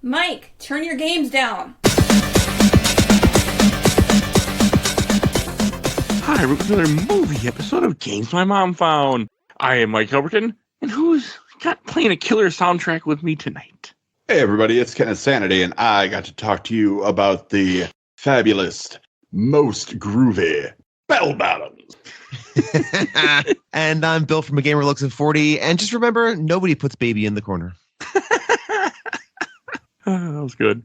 Mike, turn your games down. Hi, we're with another movie episode of Games My Mom Found. I am Mike Albertin, and who's got playing a killer soundtrack with me tonight? Hey everybody, it's Kenneth Sanity, and I got to talk to you about the fabulous, most groovy Bell Bottoms. And I'm Bill from A Gamer Looks at 40, and just remember, nobody puts baby in the corner. That was good.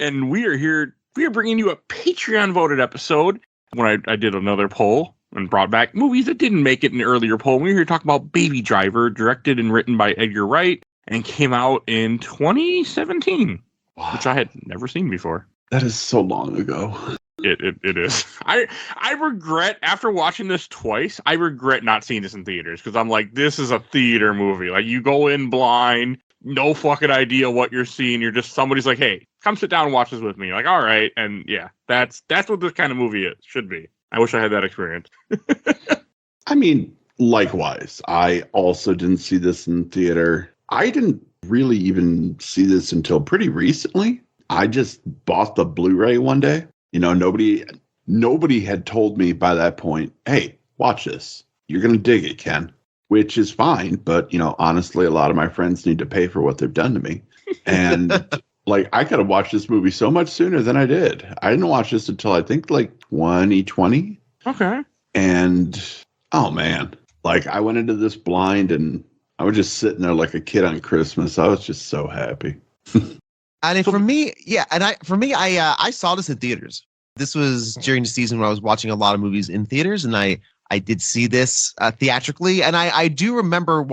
And we are bringing you a Patreon voted episode. When I did another poll and brought back movies that didn't make it in the earlier poll, we were here talking about Baby Driver, directed and written by Edgar Wright, and came out in 2017, wow, which I had never seen before. That is so long ago. It is. I regret, after watching this twice, I regret not seeing this in theaters, because I'm like, this is a theater movie. Like, you go in blind, no fucking idea what you're seeing. You're just, somebody's like, hey, come sit down and watch this with me. You're like, all right. And yeah, that's what this kind of movie should be. I wish I had that experience. I mean, likewise, I also didn't see this in theater. I didn't really even see this until pretty recently. I just bought the Blu-ray one day. You know, nobody had told me by that point, hey, watch this. You're going to dig it, Ken. Which is fine, but, you know, honestly, a lot of my friends need to pay for what they've done to me. And, like, I could have watched this movie so much sooner than I did. I didn't watch this until, I think, like, 2020. Okay. And, oh, man. Like, I went into this blind, and I was just sitting there like a kid on Christmas. I was just so happy. And for me, I saw this in theaters. This was during the season when I was watching a lot of movies in theaters, and I did see this theatrically, and I do remember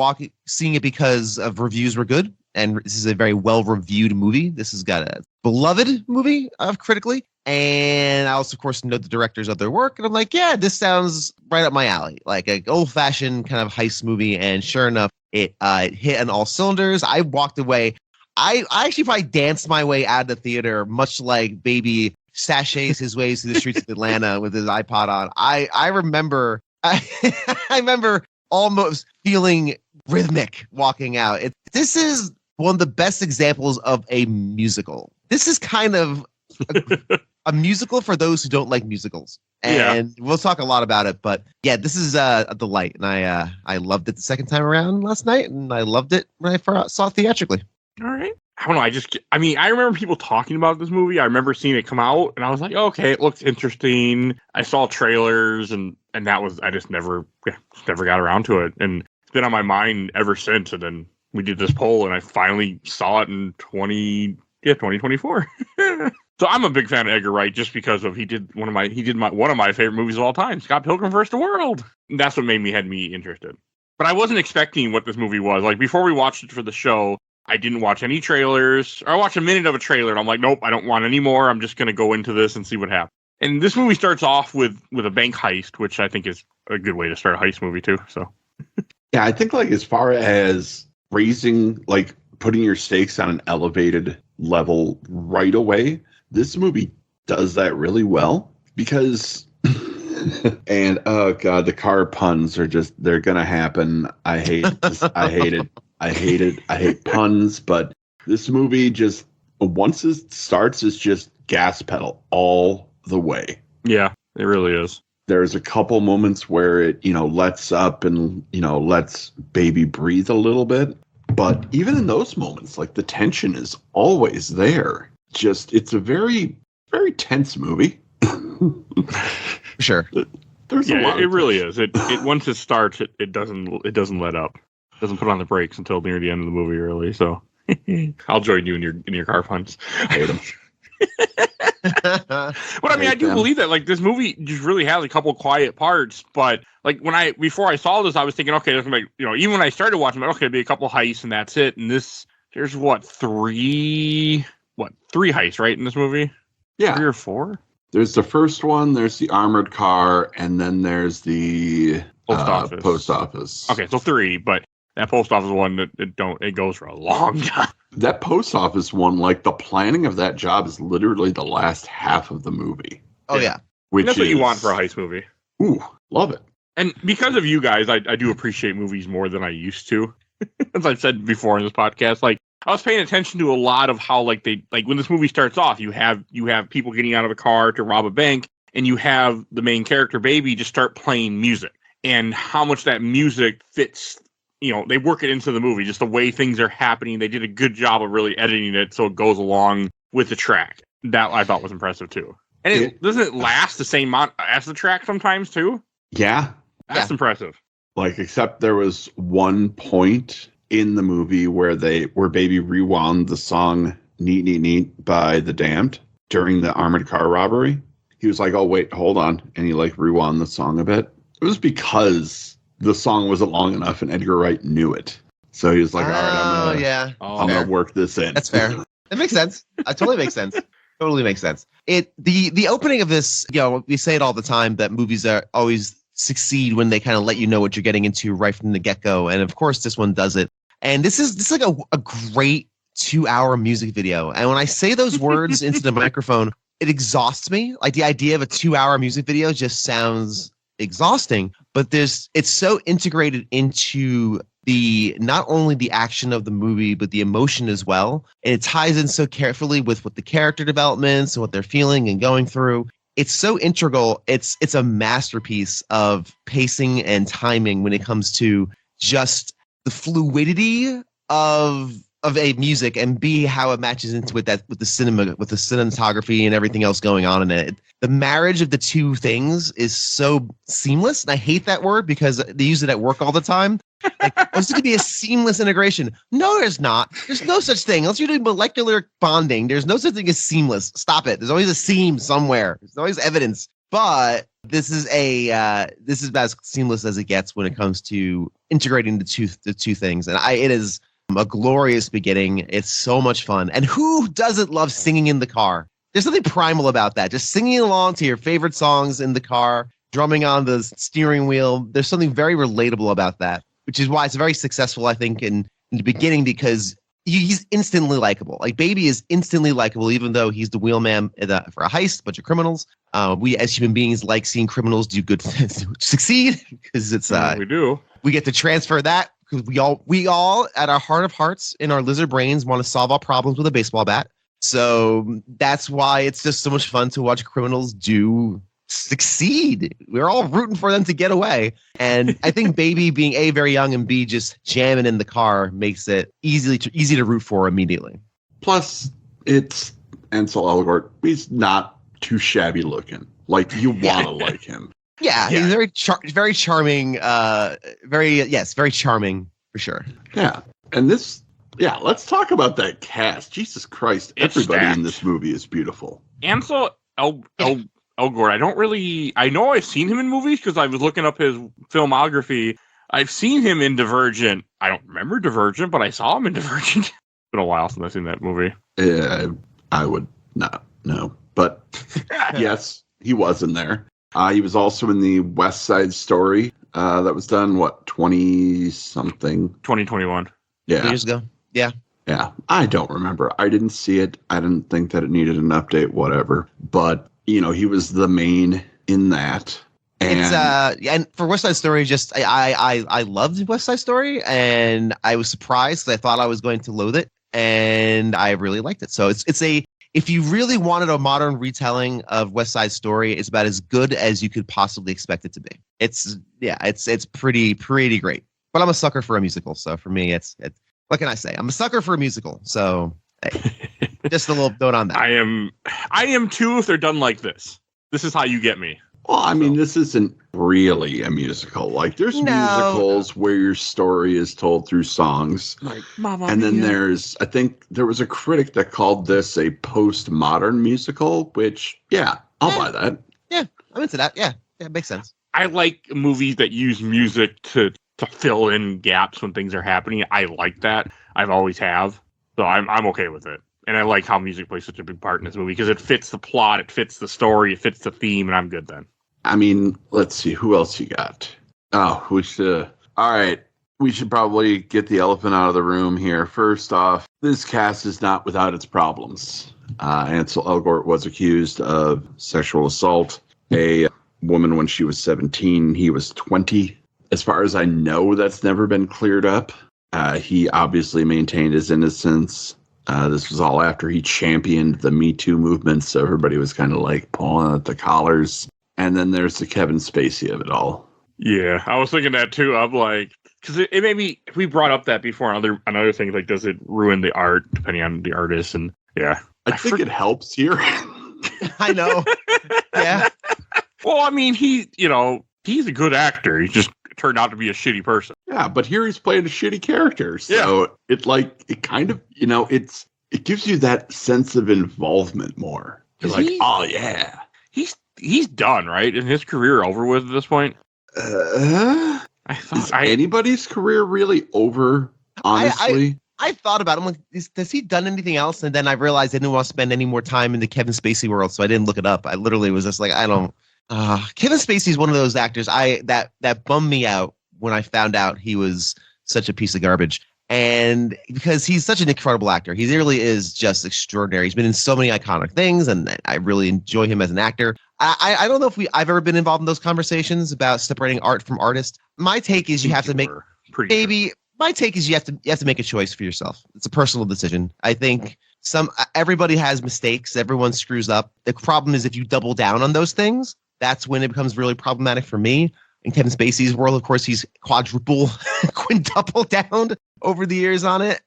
seeing it because of reviews were good, and this is a very well-reviewed movie. This has got a beloved movie critically, and I also, of course, know the directors of their work, and I'm like, yeah, this sounds right up my alley, like an old-fashioned kind of heist movie, and sure enough, it hit on all cylinders. I walked away. I actually probably danced my way out of the theater, much like Baby sashays his ways through the streets of Atlanta with his iPod on. I remember almost feeling rhythmic walking out. This is one of the best examples of a musical. This is kind of a musical for those who don't like musicals. And We'll talk a lot about it. But yeah, this is a delight. And I loved it the second time around last night. And I loved it when I first saw it theatrically. All right. I don't know. I remember people talking about this movie. I remember seeing it come out, and I was like, okay, it looks interesting. I saw trailers, and that was, I just never got around to it. And it's been on my mind ever since. And then we did this poll, and I finally saw it in 2024. So I'm a big fan of Edgar Wright just because of he did one of my favorite movies of all time, Scott Pilgrim vs. the World. And that's what had me interested. But I wasn't expecting what this movie was. Like, before we watched it for the show, I didn't watch any trailers. Or I watched a minute of a trailer, and I'm like, nope, I don't want any more. I'm just going to go into this and see what happens. And this movie starts off with a bank heist, which I think is a good way to start a heist movie, too. So, yeah, I think, like, as far as putting your stakes on an elevated level right away, this movie does that really well. Because, and, oh, God, the car puns are just, they're going to happen. I hate this. I hate it. I hate puns, but this movie just, once it starts, it's just gas pedal all the way. Yeah, it really is. There's a couple moments where it, lets up and, lets Baby breathe a little bit. But even in those moments, like, the tension is always there. Just, it's a very, very tense movie. Sure. There's a lot. It really is. It once it starts, it doesn't let up. Doesn't put on the brakes until near the end of the movie, really. So I'll join you in your car punts. I hate them. But I mean, I do believe that, like, this movie just really has a couple quiet parts. But like, before I saw this, I was thinking, okay, there's gonna be, even when I started watching it, okay, there'll be a couple heists and that's it. And there's three heists, right, in this movie? Yeah, 3 or 4. There's the first one. There's the armored car, and then there's the post office. Okay, so 3, but that post office one, it goes for a long time. That post office one, like, the planning of that job is literally the last half of the movie. Oh, yeah. That's what you want for a heist movie. Ooh, love it. And because of you guys, I do appreciate movies more than I used to. As I've said before in this podcast, like, I was paying attention to a lot of how like when this movie starts off, you have people getting out of a car to rob a bank, and you have the main character baby just start playing music, and how much that music fits. They work it into the movie, just the way things are happening. They did a good job of really editing it so it goes along with the track. That I thought was impressive too. And doesn't it last the same amount as the track sometimes too? Yeah. That's impressive. Like, except there was one point in the movie where Baby rewound the song Neat, Neat, Neat by The Damned during the armored car robbery. He was like, oh, wait, hold on. And he like rewound the song a bit. It was because the song wasn't long enough and Edgar Wright knew it. So he was like, all right, I'm going to work this in. That's fair. It makes sense. It totally makes sense. Totally makes sense. The opening of this, we say it all the time that movies are always succeed when they kind of let you know what you're getting into right from the get-go. And of course, this one does it. And this is like a great 2-hour music video. And when I say those words into the microphone, it exhausts me. Like the idea of a 2-hour music video just sounds exhausting, but it's so integrated into not only the action of the movie, but the emotion as well. And it ties in so carefully with what the character developments and what they're feeling and going through. It's so integral. It's a masterpiece of pacing and timing when it comes to just the fluidity of A, music, and B, how it matches into with the cinema, with the cinematography and everything else going on in it. The marriage of the two things is so seamless. And I hate that word because they use it at work all the time. Like, it's going to be a seamless integration. No, there's not. There's no such thing. Unless you're doing molecular bonding, there's no such thing as seamless. Stop it. There's always a seam somewhere. There's always evidence. But this is as seamless as it gets when it comes to integrating the two things. And it is a glorious beginning. It's so much fun. And who doesn't love singing in the car? There's something primal about that. Just singing along to your favorite songs in the car, drumming on the steering wheel. There's something very relatable about that, which is why it's very successful, I think, in the beginning, because he's instantly likable. Like, Baby is instantly likable, even though he's the wheelman for a heist, a bunch of criminals. We as human beings like seeing criminals do good, succeed, because it's we do. We get to transfer that because we all at our heart of hearts in our lizard brains want to solve all problems with a baseball bat. So that's why it's just so much fun to watch criminals do succeed. We're all rooting for them to get away. And I think Baby being A, very young, and B, just jamming in the car makes it easy to root for immediately. Plus, it's Ansel Elgort. He's not too shabby looking. Like, you want to like him. Yeah, he's very charming. Very charming for sure. Yeah. And let's talk about that cast. Jesus Christ, everybody in this movie is beautiful. Ansel Elgort, I know I've seen him in movies because I was looking up his filmography. I've seen him in Divergent. I don't remember Divergent, but I saw him in Divergent. It's been a while since I've seen that movie. I would not know. But yes, he was in there. He was also in the West Side Story that was done, 20-something? 2021. Yeah. Years ago. Yeah. Yeah. I don't remember. I didn't see it. I didn't think that it needed an update, whatever. But, he was the main in that. And and for West Side Story, I loved West Side Story, and I was surprised because I thought I was going to loathe it, and I really liked it. So if you really wanted a modern retelling of West Side Story, it's about as good as you could possibly expect it to be. It's pretty great. But I'm a sucker for a musical, so for me, it's what can I say? I'm a sucker for a musical. So just a little note on that. I am too. If they're done like this, this is how you get me. Well, I mean, this isn't really a musical. Like, there's musicals where your story is told through songs. Like, Mamma and then Mia. I think there was a critic that called this a postmodern musical, which, I'll buy that. Yeah, I'm into that. Yeah, it makes sense. I like movies that use music to fill in gaps when things are happening. I like that. I've always have. So I'm okay with it. And I like how music plays such a big part in this movie because it fits the plot, it fits the story, it fits the theme, and I'm good then. I mean, let's see. Who else you got? Oh, all right. We should probably get the elephant out of the room here. First off, this cast is not without its problems. Ansel Elgort was accused of sexual assault. A woman when she was 17, he was 20. As far as I know, that's never been cleared up. He obviously maintained his innocence. This was all after he championed the Me Too movement, so everybody was kind of like pulling at the collars. And then there's the Kevin Spacey of it all. Yeah, I was thinking that too. I'm like, because it made me. We brought up that before on other things. Like, does it ruin the art depending on the artist? And yeah, I think it helps here. I know. Yeah. Well, I mean, he's a good actor. He just turned out to be a shitty person. Yeah, but here he's playing a shitty character. So it kind of, it gives you that sense of involvement more. You're like, oh yeah. He's done, right? Is his career over with at this point? Is anybody's career really over, honestly? I thought about it. I'm like, has he done anything else? And then I realized I didn't want to spend any more time in the Kevin Spacey world, so I didn't look it up. I literally was just like, I don't. Kevin Spacey is one of those actors that bummed me out when I found out he was such a piece of garbage. And because he's such an incredible actor, he really is just extraordinary. He's been in so many iconic things, and I really enjoy him as an actor. I don't know if I've ever been involved in those conversations about separating art from artist. My take is you have to make My take is you have to make a choice for yourself. It's a personal decision. I think everybody has mistakes. Everyone screws up. The problem is if you double down on those things, that's when it becomes really problematic for me. In Kevin Spacey's world, of course, he's quintuple down over the years on it.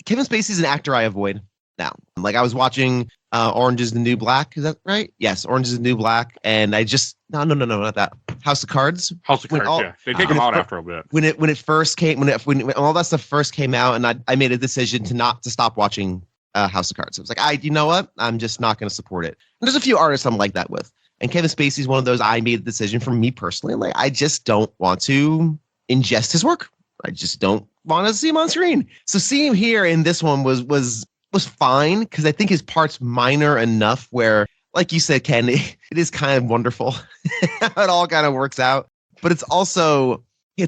Kevin Spacey's an actor I avoid now. Like, I was watching Orange is the New Black. Is that right? Yes, Orange is the New Black. And I just no, not that. House of Cards. Yeah. They take them out after a bit. When it first came, when all that stuff first came out, and I made a decision to stop watching House of Cards. I was like, you know what? I'm just not going to support it. And there's a few artists I'm like that with. And Kevin Spacey's one of those. I made the decision for me personally. Like, I just don't want to ingest his work. I just don't want to see him on screen. So seeing him here in this one was fine, because I think his part's minor enough where, like you said, Ken, it is kind of wonderful how it all kind of works out. But it's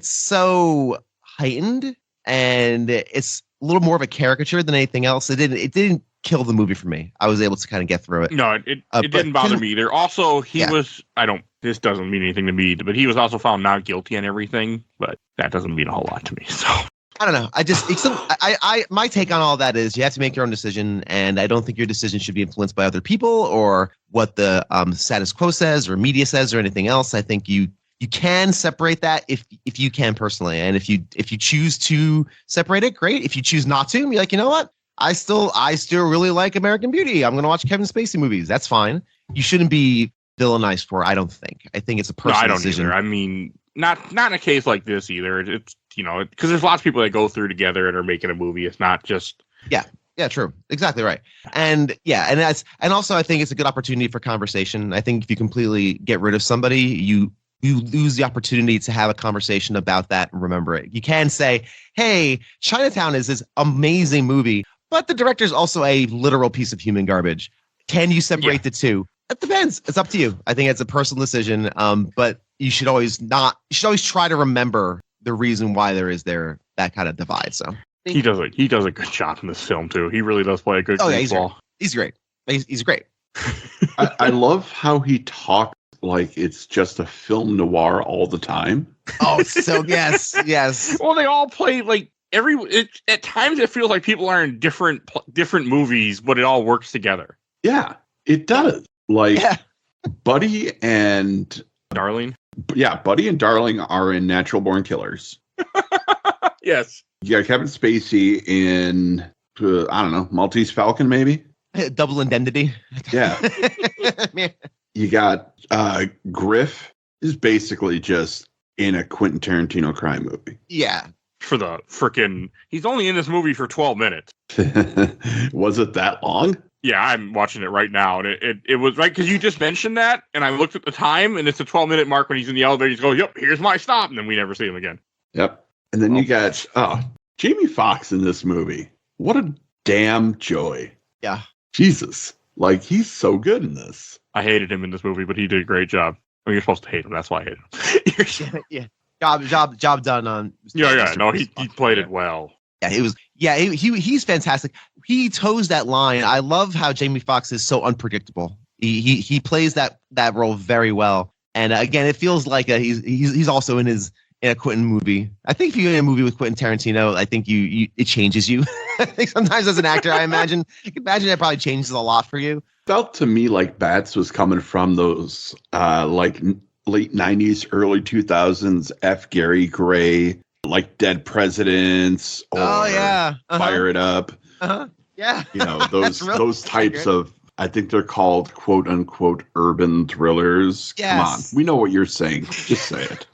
so heightened, and it's a little more of a caricature than anything else. It didn't kill the movie for me. I was able to kind of get through it. No, it didn't bother me either. Also, this doesn't mean anything to me, but he was also found not guilty on everything, but that doesn't mean a whole lot to me. So I don't know. My take on all that is you have to make your own decision, and I don't think your decision should be influenced by other people or what the status quo says or media says or anything else. I think you can separate that if you can personally, and if you choose to separate it, great. If you choose not to, be like, you know what? I still really like American Beauty. I'm going to watch Kevin Spacey movies. That's fine. You shouldn't be villainized for it, I don't think. I think it's a personal decision. Either. I mean, not in a case like this either. It's, because there's lots of people that go through together and are making a movie. It's not just... Yeah, true. Exactly right. And also I think it's a good opportunity for conversation. I think if you completely get rid of somebody, you lose the opportunity to have a conversation about that and remember it. You can say, hey, Chinatown is this amazing movie, but the director's also a literal piece of human garbage. Can you separate the two? It depends. It's up to you. I think it's a personal decision. But you should always try to remember the reason why there is that kind of divide. So he does a good job in this film too. He really does play a good ball. He's great. He's great. I love how he talks like it's just a film noir all the time. Oh, so yes. Well, they all play like at times it feels like people are in different movies, but it all works together. Yeah, it does. Buddy and Darling. Yeah, Buddy and Darling are in Natural Born Killers. Yes. You got Kevin Spacey in, I don't know, Maltese Falcon, maybe? Double Indemnity. Yeah. You got Griff is basically just in a Quentin Tarantino crime movie. Yeah. For the frickin'... He's only in this movie for 12 minutes. Was it that long? Yeah, I'm watching it right now, and it was right, because you just mentioned that, and I looked at the time, and it's a 12-minute mark when he's in the elevator. He's going, yep, here's my stop, and then we never see him again. Yep. And then you got Jamie Foxx in this movie. What a damn joy. Yeah. Jesus. Like, he's so good in this. I hated him in this movie, but he did a great job. I mean, you're supposed to hate him. That's why I hate him. Yeah. Job done on. Yeah. No, he played it well. Yeah, it was. Yeah, he's fantastic. He toes that line. I love how Jamie Foxx is so unpredictable. He plays that role very well. And again, it feels like he's also in his in a Quentin movie. I think if you're in a movie with Quentin Tarantino, I think it changes you. I think sometimes as an actor, I imagine it probably changes a lot for you. Felt to me like Bats was coming from those like late 90s, early 2000s F. Gary Gray, like Dead Presidents or Fire It Up. Yeah. You know, those types accurate. of, I think they're called quote unquote urban thrillers. Yes. Come on. We know what you're saying. Just say it.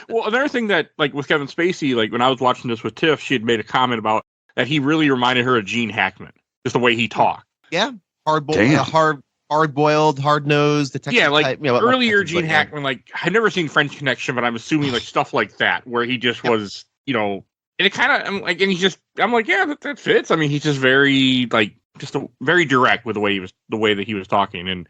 Well, another thing that, like, with Kevin Spacey, like, when I was watching this with Tiff, she had made a comment about that he really reminded her of Gene Hackman, just the way he talked. Yeah. Damn. Hard-boiled, hard-nosed detective Yeah, like, type, you know, earlier detectives Gene like Hackman, like, I'd never seen French Connection, but I'm assuming, like, stuff like that, where he just was, you know, and it kind of, I'm like, yeah, that fits. I mean, he's just very, like, very direct with the way that he was talking, and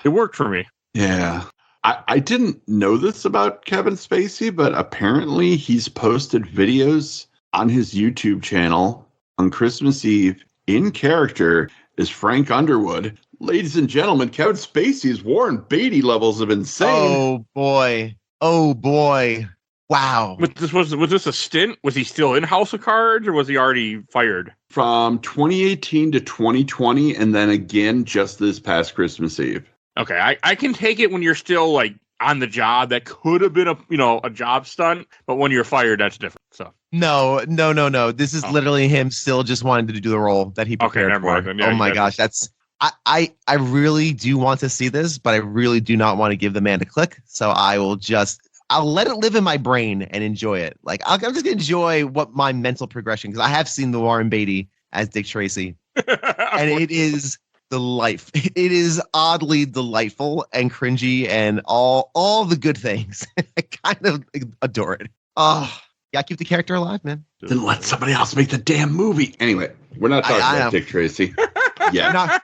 it worked for me. Yeah. I didn't know this about Kevin Spacey, but apparently he's posted videos on his YouTube channel on Christmas Eve in character as Frank Underwood. Ladies and gentlemen, Kevin Spacey's Warren Beatty levels of insane. Oh boy. Wow. But was this a stint? Was he still in House of Cards, or was he already fired? From 2018 to 2020, and then again just this past Christmas Eve. Okay, I can take it when you're still, like, on the job. That could have been a job stunt, but when you're fired, that's different. So No. This is literally him still just wanting to do the role that he prepared never for. mind then. Yeah, Oh my gosh, I really do want to see this, but I really do not want to give the man a click. So I'll let it live in my brain and enjoy it. Like, I'm just gonna enjoy what my mental progression, because I have seen the Warren Beatty as Dick Tracy, and it is delightful. It is oddly delightful and cringy and all the good things. I kind of adore it. Oh, yeah, keep the character alive, man. Then let somebody else make the damn movie. Anyway, we're not talking about Dick Tracy. Yeah, Not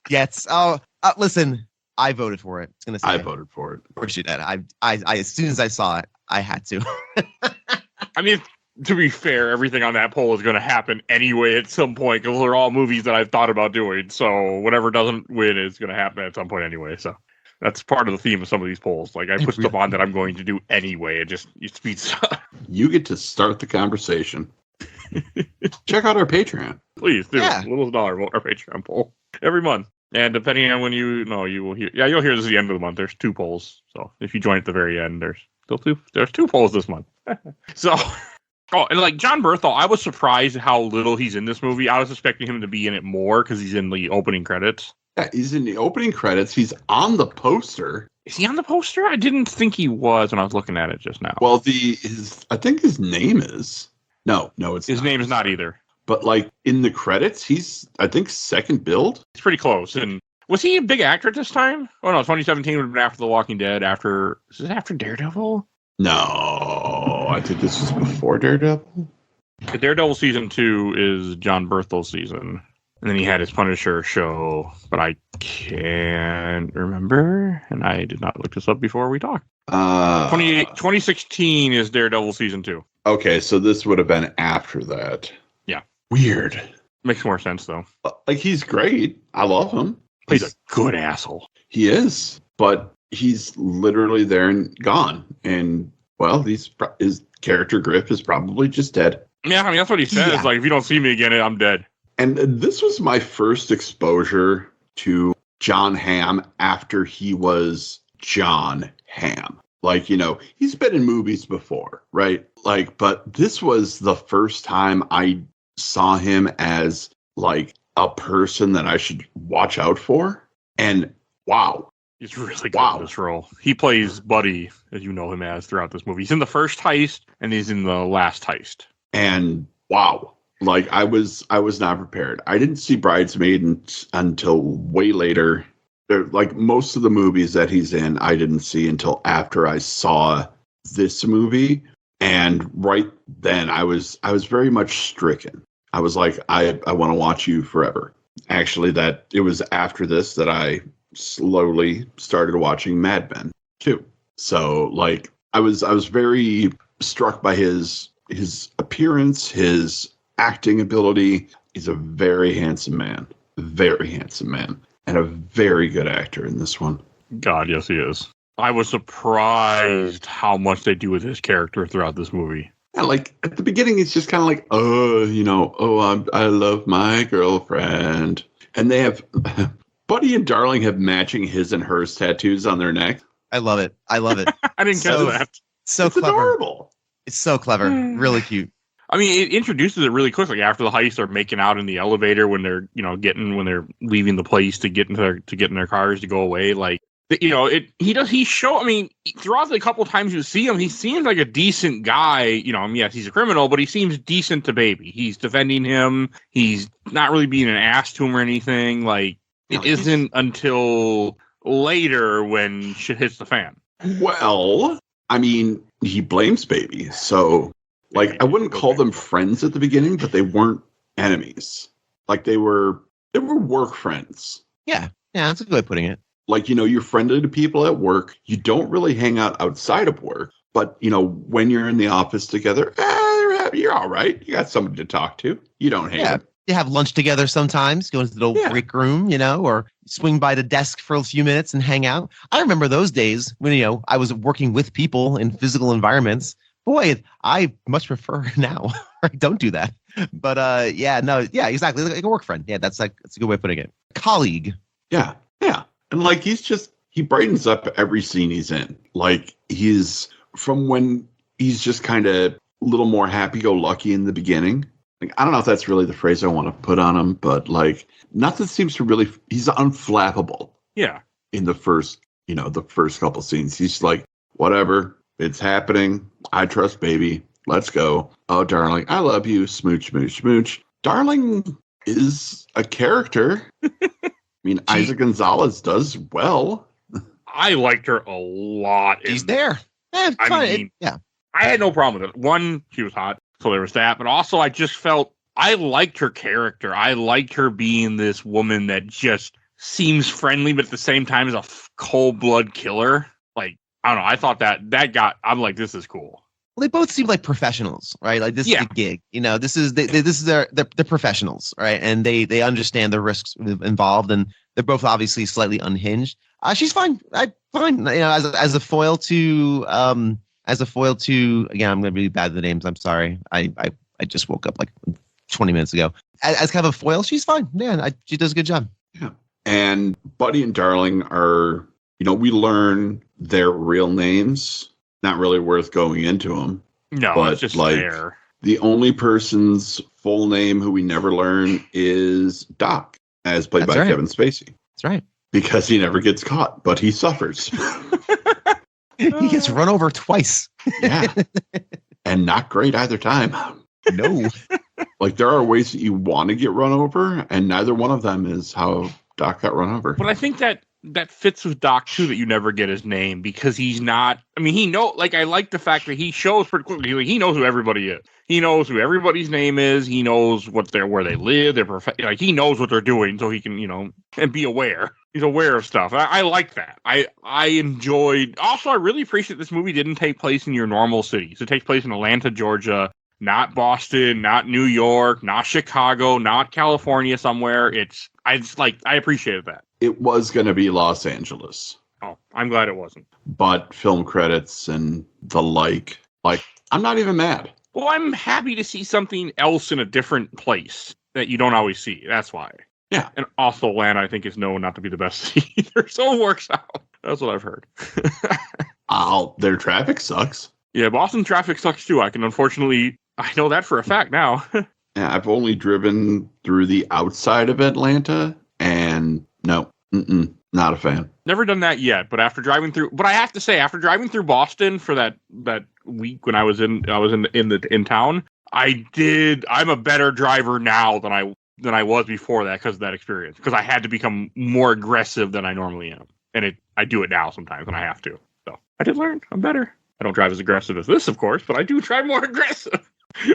yet. Oh, listen, I voted for it. It's gonna say I voted for it. Of course you did. I as soon as I saw it, I had to. I mean, to be fair, everything on that poll is going to happen anyway at some point, because they're all movies that I've thought about doing. So whatever doesn't win is going to happen at some point anyway. So that's part of the theme of some of these polls. Like, I put stuff on that I'm going to do anyway. It speeds up. You get to start the conversation. Check out our Patreon. Please do. Yeah. Little dollar vote our Patreon poll every month. And depending on when you will hear. Yeah, you'll hear this at the end of the month. There's 2 polls. So if you join at the very end, there's still 2. There's 2 polls this month. So. Oh, and like John Berthel, I was surprised at how little he's in this movie. I was expecting him to be in it more because he's in the opening credits. Yeah, he's in the opening credits. He's on the poster. Is he on the poster? I didn't think he was when I was looking at it just now. Well, I think his name is. No, it's his name is not either. But like in the credits, he's, I think, second billed. It's pretty close. And was he a big actor at this time? Oh no, 2017 would have been after The Walking Dead. Is this after Daredevil? No, I think this was before Daredevil. The Daredevil season 2 is John Berthel's season. And then he had his Punisher show, but I can't remember. And I did not look this up before we talked. 2016 is Daredevil season 2. Okay, so this would have been after that. Yeah. Weird. Makes more sense, though. Like, he's great. I love him. He's a good asshole. He is, but he's literally there and gone. And, well, his character Griff is probably just dead. Yeah, I mean, that's what he says. Yeah. Like, if you don't see me again, I'm dead. And this was my first exposure to John Hamm after he was John Hamm. Like, you know, he's been in movies before, right? Like, but this was the first time I saw him as, like, a person that I should watch out for. And, wow. He's really good in this role. He plays Buddy, as you know him as, throughout this movie. He's in the first heist, and he's in the last heist. And, wow. Like, I was not prepared. I didn't see Bridesmaid until way later. Like, most of the movies that he's in, I didn't see until after I saw this movie. And right then, I was very much stricken. I was like, I want to watch you forever. Actually, that it was after this that I slowly started watching Mad Men too. So, like, I was very struck by his appearance, his acting ability. He's a very handsome man, and a very good actor in this one. God, yes, he is. I was surprised how much they do with his character throughout this movie. Yeah, like at the beginning, it's just kind of like, I love my girlfriend. And they have, Buddy and Darling have matching his and hers tattoos on their neck. I love it. I didn't catch that. So It's clever. adorable. It's so clever. Really cute. I mean, it introduces it really quick. Like after the heist, they're making out in the elevator when they're, when they're leaving the place to get in their cars to go away. Like, throughout the couple times you see him, he seems like a decent guy. Yes, he's a criminal, but he seems decent to Baby. He's defending him. He's not really being an ass to him or anything. Like, it isn't until later when shit hits the fan. Well, I mean, he blames Baby. So, like, I wouldn't call them friends at the beginning, but they weren't enemies. Like, they were work friends. Yeah, that's a good way of putting it. Like, you're friendly to people at work. You don't really hang out outside of work. But, when you're in the office together, you're all right. You got somebody to talk to. You don't hate them. You have lunch together sometimes, go into the little break room, or swing by the desk for a few minutes and hang out. I remember those days when, I was working with people in physical environments. Boy, I much prefer now. Don't do that. But exactly. Like a work friend. Yeah, that's a good way of putting it. Colleague. Yeah. And like, he brightens up every scene he's in. Like, he's from when he's just kind of a little more happy-go-lucky in the beginning. Like, I don't know if that's really the phrase I want to put on him, but like, nothing seems to really, he's unflappable. Yeah. In the first couple scenes, he's like, whatever, it's happening. I trust Baby. Let's go. Oh, Darling, I love you. Smooch, smooch, smooch. Darling is a character. I mean, Isa Gonzalez does well. I liked her a lot. She's there. I had no problem with it. One, she was hot, so there was that. But also, I just felt I liked her character. I liked her being this woman that just seems friendly, but at the same time is a cold-blood killer. Like, I don't know. I thought I'm like, this is cool. Well, they both seem like professionals, right? Like, this is a gig. This is they're professionals, right? And they understand the risks involved, and they're both obviously slightly unhinged. She's fine. Fine. As a foil to again, I'm gonna be bad at the names. I'm sorry. I just woke up like 20 minutes ago. As kind of a foil, she's fine. Yeah, she does a good job. Yeah. And Buddy and Darling are, we learn their real names. Not really worth going into them. No, but it's just like, there. The only person's full name who we never learn is Doc, as played by Kevin Spacey. That's right. Because he never gets caught, but he suffers. He gets run over twice. Yeah. And not great either time. No. Like, there are ways that you want to get run over, and neither one of them is how Doc got run over. But I think that fits with Doc too, that you never get his name, because he's not, I like the fact that he shows pretty quickly, like, he knows who everybody is. He knows who everybody's name is. He knows where they live, he knows what they're doing, so he can, and be aware. He's aware of stuff. I like that. I enjoyed, also I really appreciate this movie didn't take place in your normal cities. It takes place in Atlanta, Georgia, not Boston, not New York, not Chicago, not California somewhere. I appreciated that. It was going to be Los Angeles. Oh, I'm glad it wasn't. But film credits and the like, I'm not even mad. Well, I'm happy to see something else in a different place that you don't always see. That's why. Yeah. And also, Atlanta, I think, is known not to be the best city either, so it works out. That's what I've heard. Their traffic sucks. Yeah, Boston traffic sucks too. I know that for a fact now. Yeah, I've only driven through the outside of Atlanta, and no, not a fan. Never done that yet, but I have to say, after driving through Boston for that week when I was in town, I'm a better driver now than I was before that, because of that experience, because I had to become more aggressive than I normally am. And I do it now sometimes when I have to. So I did learn. I'm better. I don't drive as aggressive as this, of course, but I do drive more aggressive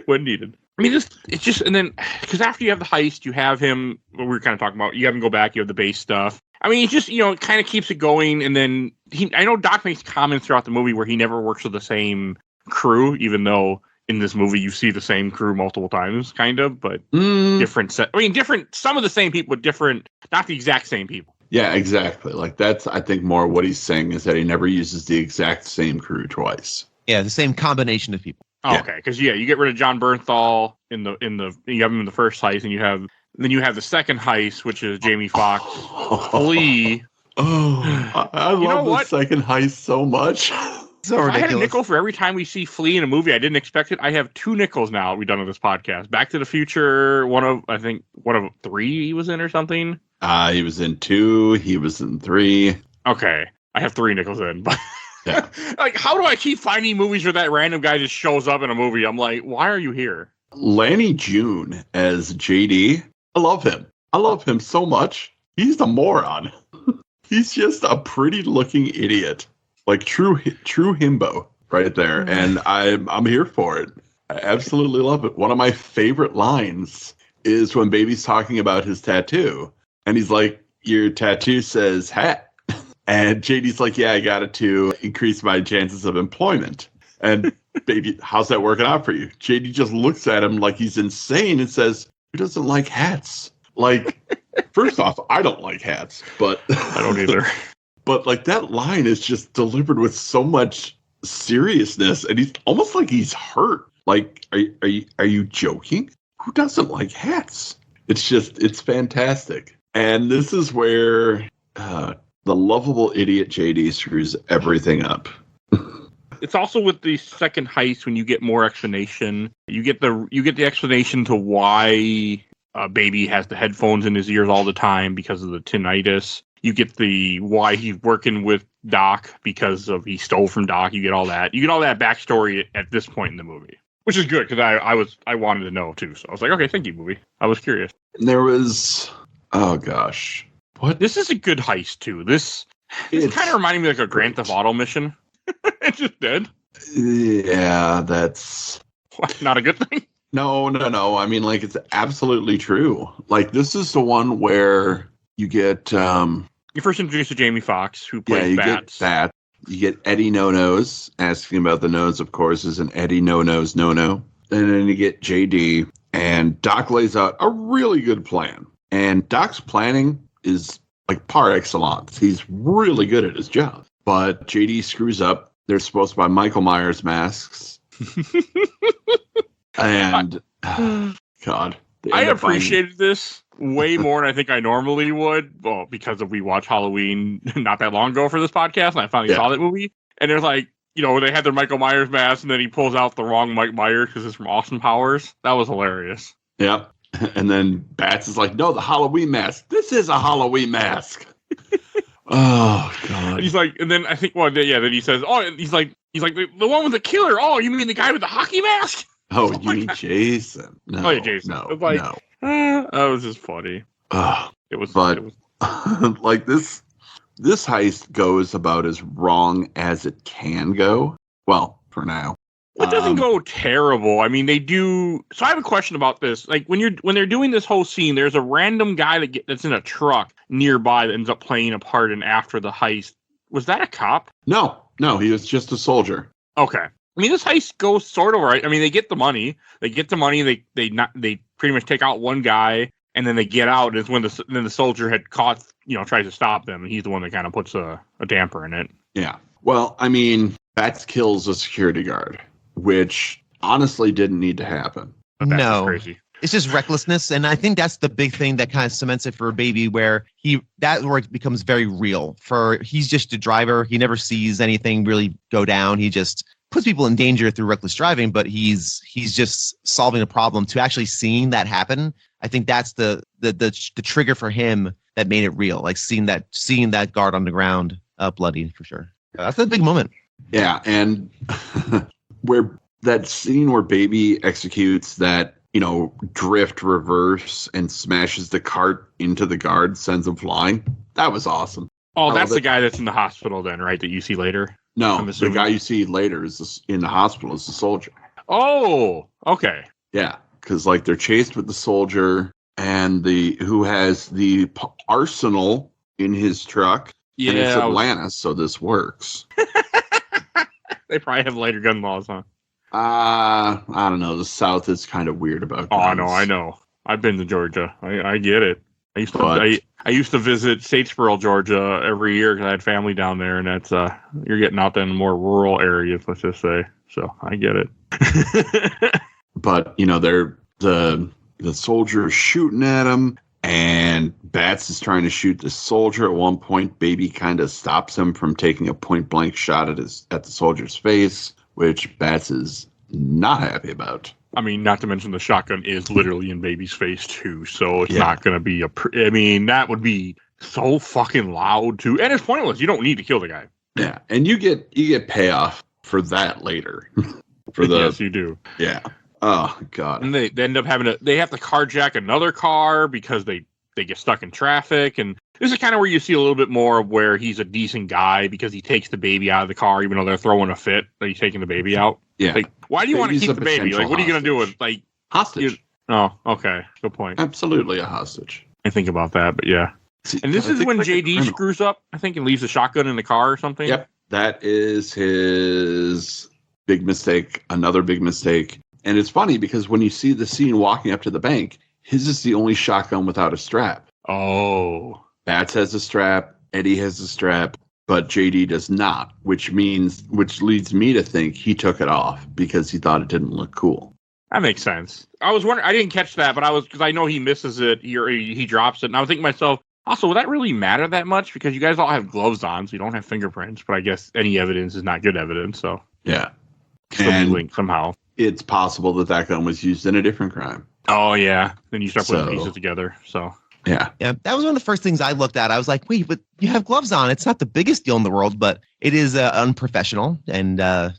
when needed. I mean, it's just, and then, because after you have the heist, you have him, what we were kind of talking about, you have him go back, you have the base stuff. I mean, it just, it kind of keeps it going, and then, I know Doc makes comments throughout the movie where he never works with the same crew, even though in this movie you see the same crew multiple times, kind of, but different, some of the same people, but different, not the exact same people. Yeah, exactly. Like that's, I think, more what he's saying is that he never uses the exact same crew twice. Yeah, the same combination of people. Oh, Yeah. okay, because you get rid of John Bernthal you have him in the first heist, and you have the second heist, which is Jamie Foxx flee. Oh, I love the second heist so much. So I had a ridiculous. nickel for every time we see Flea in a movie. I didn't expect it. I have 2 nickels now we've done on this podcast. Back to the Future, one of 3 he was in or something. He was in 2. He was in 3. Okay, I have 3 nickels in, but Yeah. like, how do I keep finding movies where that random guy just shows up in a movie? I'm like, why are you here? Lanny June as JD. I love him. I love him so much. He's a moron. He's just a pretty looking idiot. Like true himbo right there. And I'm here for it. I absolutely love it. One of my favorite lines is when Baby's talking about his tattoo. And he's like, your tattoo says hat. And JD's like, yeah, I got it to increase my chances of employment. And Baby, how's that working out for you? JD just looks at him like he's insane and says, who doesn't like hats? Like, first off, I don't like hats, but I don't either. But like that line is just delivered with so much seriousness, and he's almost like he's hurt. Like, are you joking? Who doesn't like hats? It's fantastic. And this is where the lovable idiot JD screws everything up. It's also with the second heist when you get more explanation. You get the explanation to why Baby has the headphones in his ears all the time because of the tinnitus. You get the why he's working with Doc because of he stole from Doc. You get all that. You get all that backstory at this point in the movie, which is good because I wanted to know too. So I was like, okay, thank you, movie. I was curious. And there was, oh gosh, what? This is a good heist too. This kind of reminded me like a Grand Theft Auto mission. It just did. Yeah, that's not a good thing. No. I mean, like, it's absolutely true. Like, this is the one where you get you first introduced to Jamie Foxx, who plays you Bats. Get that. You get Eddie No-Nose. Asking about the nose, of course, is an Eddie No-Nose no-no. And then you get JD, and Doc lays out a really good plan. And Doc's planning is like par excellence. He's really good at his job. But JD screws up. They're supposed to buy Michael Myers masks. And, God. I appreciated this way more than I think I normally would. Well, because we watched Halloween not that long ago for this podcast, and I finally saw that movie. And there's like, they had their Michael Myers mask, and then he pulls out the wrong Mike Myers because it's from Austin Powers. That was hilarious. Yeah. And then Bats is like, no, the Halloween mask. This is a Halloween mask. Oh, God. And he's like, and then I think, then he says, he's like the one with the killer. Oh, you mean the guy with the hockey mask? Oh, you mean Jason? No. Oh, yeah, Jason. No. That was just funny. It was, like this heist goes about as wrong as it can go. Well, for now. It doesn't go terrible. I mean, they do. So I have a question about this. Like when they're doing this whole scene, there's a random guy that's in a truck nearby that ends up playing a part in after the heist. Was that a cop? No, he was just a soldier. Okay. I mean, this heist goes sort of right. I mean, they get the money. They pretty much take out one guy, and then they get out. It's when the soldier had caught, tries to stop them, and he's the one that kind of puts a damper in it. Yeah. Well, I mean, Bats kills a security guard, which honestly didn't need to happen. That's crazy. It's just recklessness, and I think that's the big thing that kind of cements it for Baby, where it becomes very real. He's just a driver. He never sees anything really go down. He just puts people in danger through reckless driving, but he's just solving a problem. To actually seeing that happen, I think that's the trigger for him that made it real. Like seeing that guard on the ground, bloody for sure. That's a big moment. Yeah, and where that scene where Baby executes that, drift reverse and smashes the cart into the guard, sends him flying. That was awesome. Oh, that's the guy that's in the hospital then, right? That you see later? No, the guy you see later in the hospital is the soldier. Oh, okay. Yeah, because like they're chased with the soldier and who has the arsenal in his truck. Yeah, and it's Atlanta, so this works. They probably have lighter gun laws, huh? I don't know. The South is kind of weird about guns. Oh, no, I know. I've been to Georgia. I get it. I used to visit Statesboro, Georgia every year because I had family down there, and that's you're getting out there in more rural areas, let's just say. So I get it. But they're the soldier is shooting at him, and Bats is trying to shoot the soldier. At one point, Baby kind of stops him from taking a point blank shot at the soldier's face, which Bats is not happy about. I mean, not to mention the shotgun is literally in Baby's face too, so it's not going to be I mean, that would be so fucking loud too, and it's pointless. You don't need to kill the guy. Yeah, and you get payoff for that later. Yes, you do. Yeah. Oh God. And they end up they have to carjack another car because they get stuck in traffic, and this is kind of where you see a little bit more of where he's a decent guy because he takes the baby out of the car, even though they're throwing a fit that he's taking the baby out. Yeah. Like, why do you want to keep the baby? Like, what are you going to do with, like... Hostage. Oh, okay. Good point. Absolutely a hostage. I think about that, but yeah. See, and this is when JD screws up, I think, and leaves the shotgun in the car or something. Yep. That is his big mistake. Another big mistake. And it's funny because when you see the scene walking up to the bank, his is the only shotgun without a strap. Oh. Bats has a strap. Eddie has a strap. But JD does not, which leads me to think he took it off because he thought it didn't look cool. That makes sense. I was wondering, I didn't catch that, but because I know he misses it, he drops it, and I was thinking to myself, also, would that really matter that much? Because you guys all have gloves on, so you don't have fingerprints, but I guess any evidence is not good evidence, so. Yeah. Still be linked somehow. It's possible that gun was used in a different crime. Oh, yeah. Then you start putting pieces together, so. Yeah. Yeah, that was one of the first things I looked at. I was like, wait, but you have gloves on. It's not the biggest deal in the world, but it is unprofessional. And that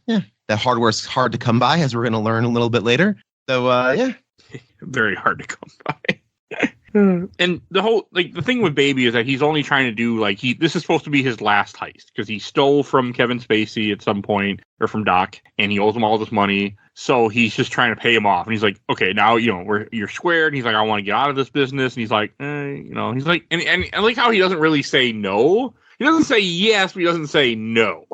hardware's hard to come by, as we're going to learn a little bit later. So, yeah. Very hard to come by. And the thing with Baby is that he's only trying to do, this is supposed to be his last heist, because he stole from Kevin Spacey at some point, or from Doc, and he owes him all this money. So he's just trying to pay him off. And he's like, okay, now, you're squared. And he's like, I want to get out of this business. And he's like, he's like, and I like how he doesn't really say no. He doesn't say yes, but he doesn't say no.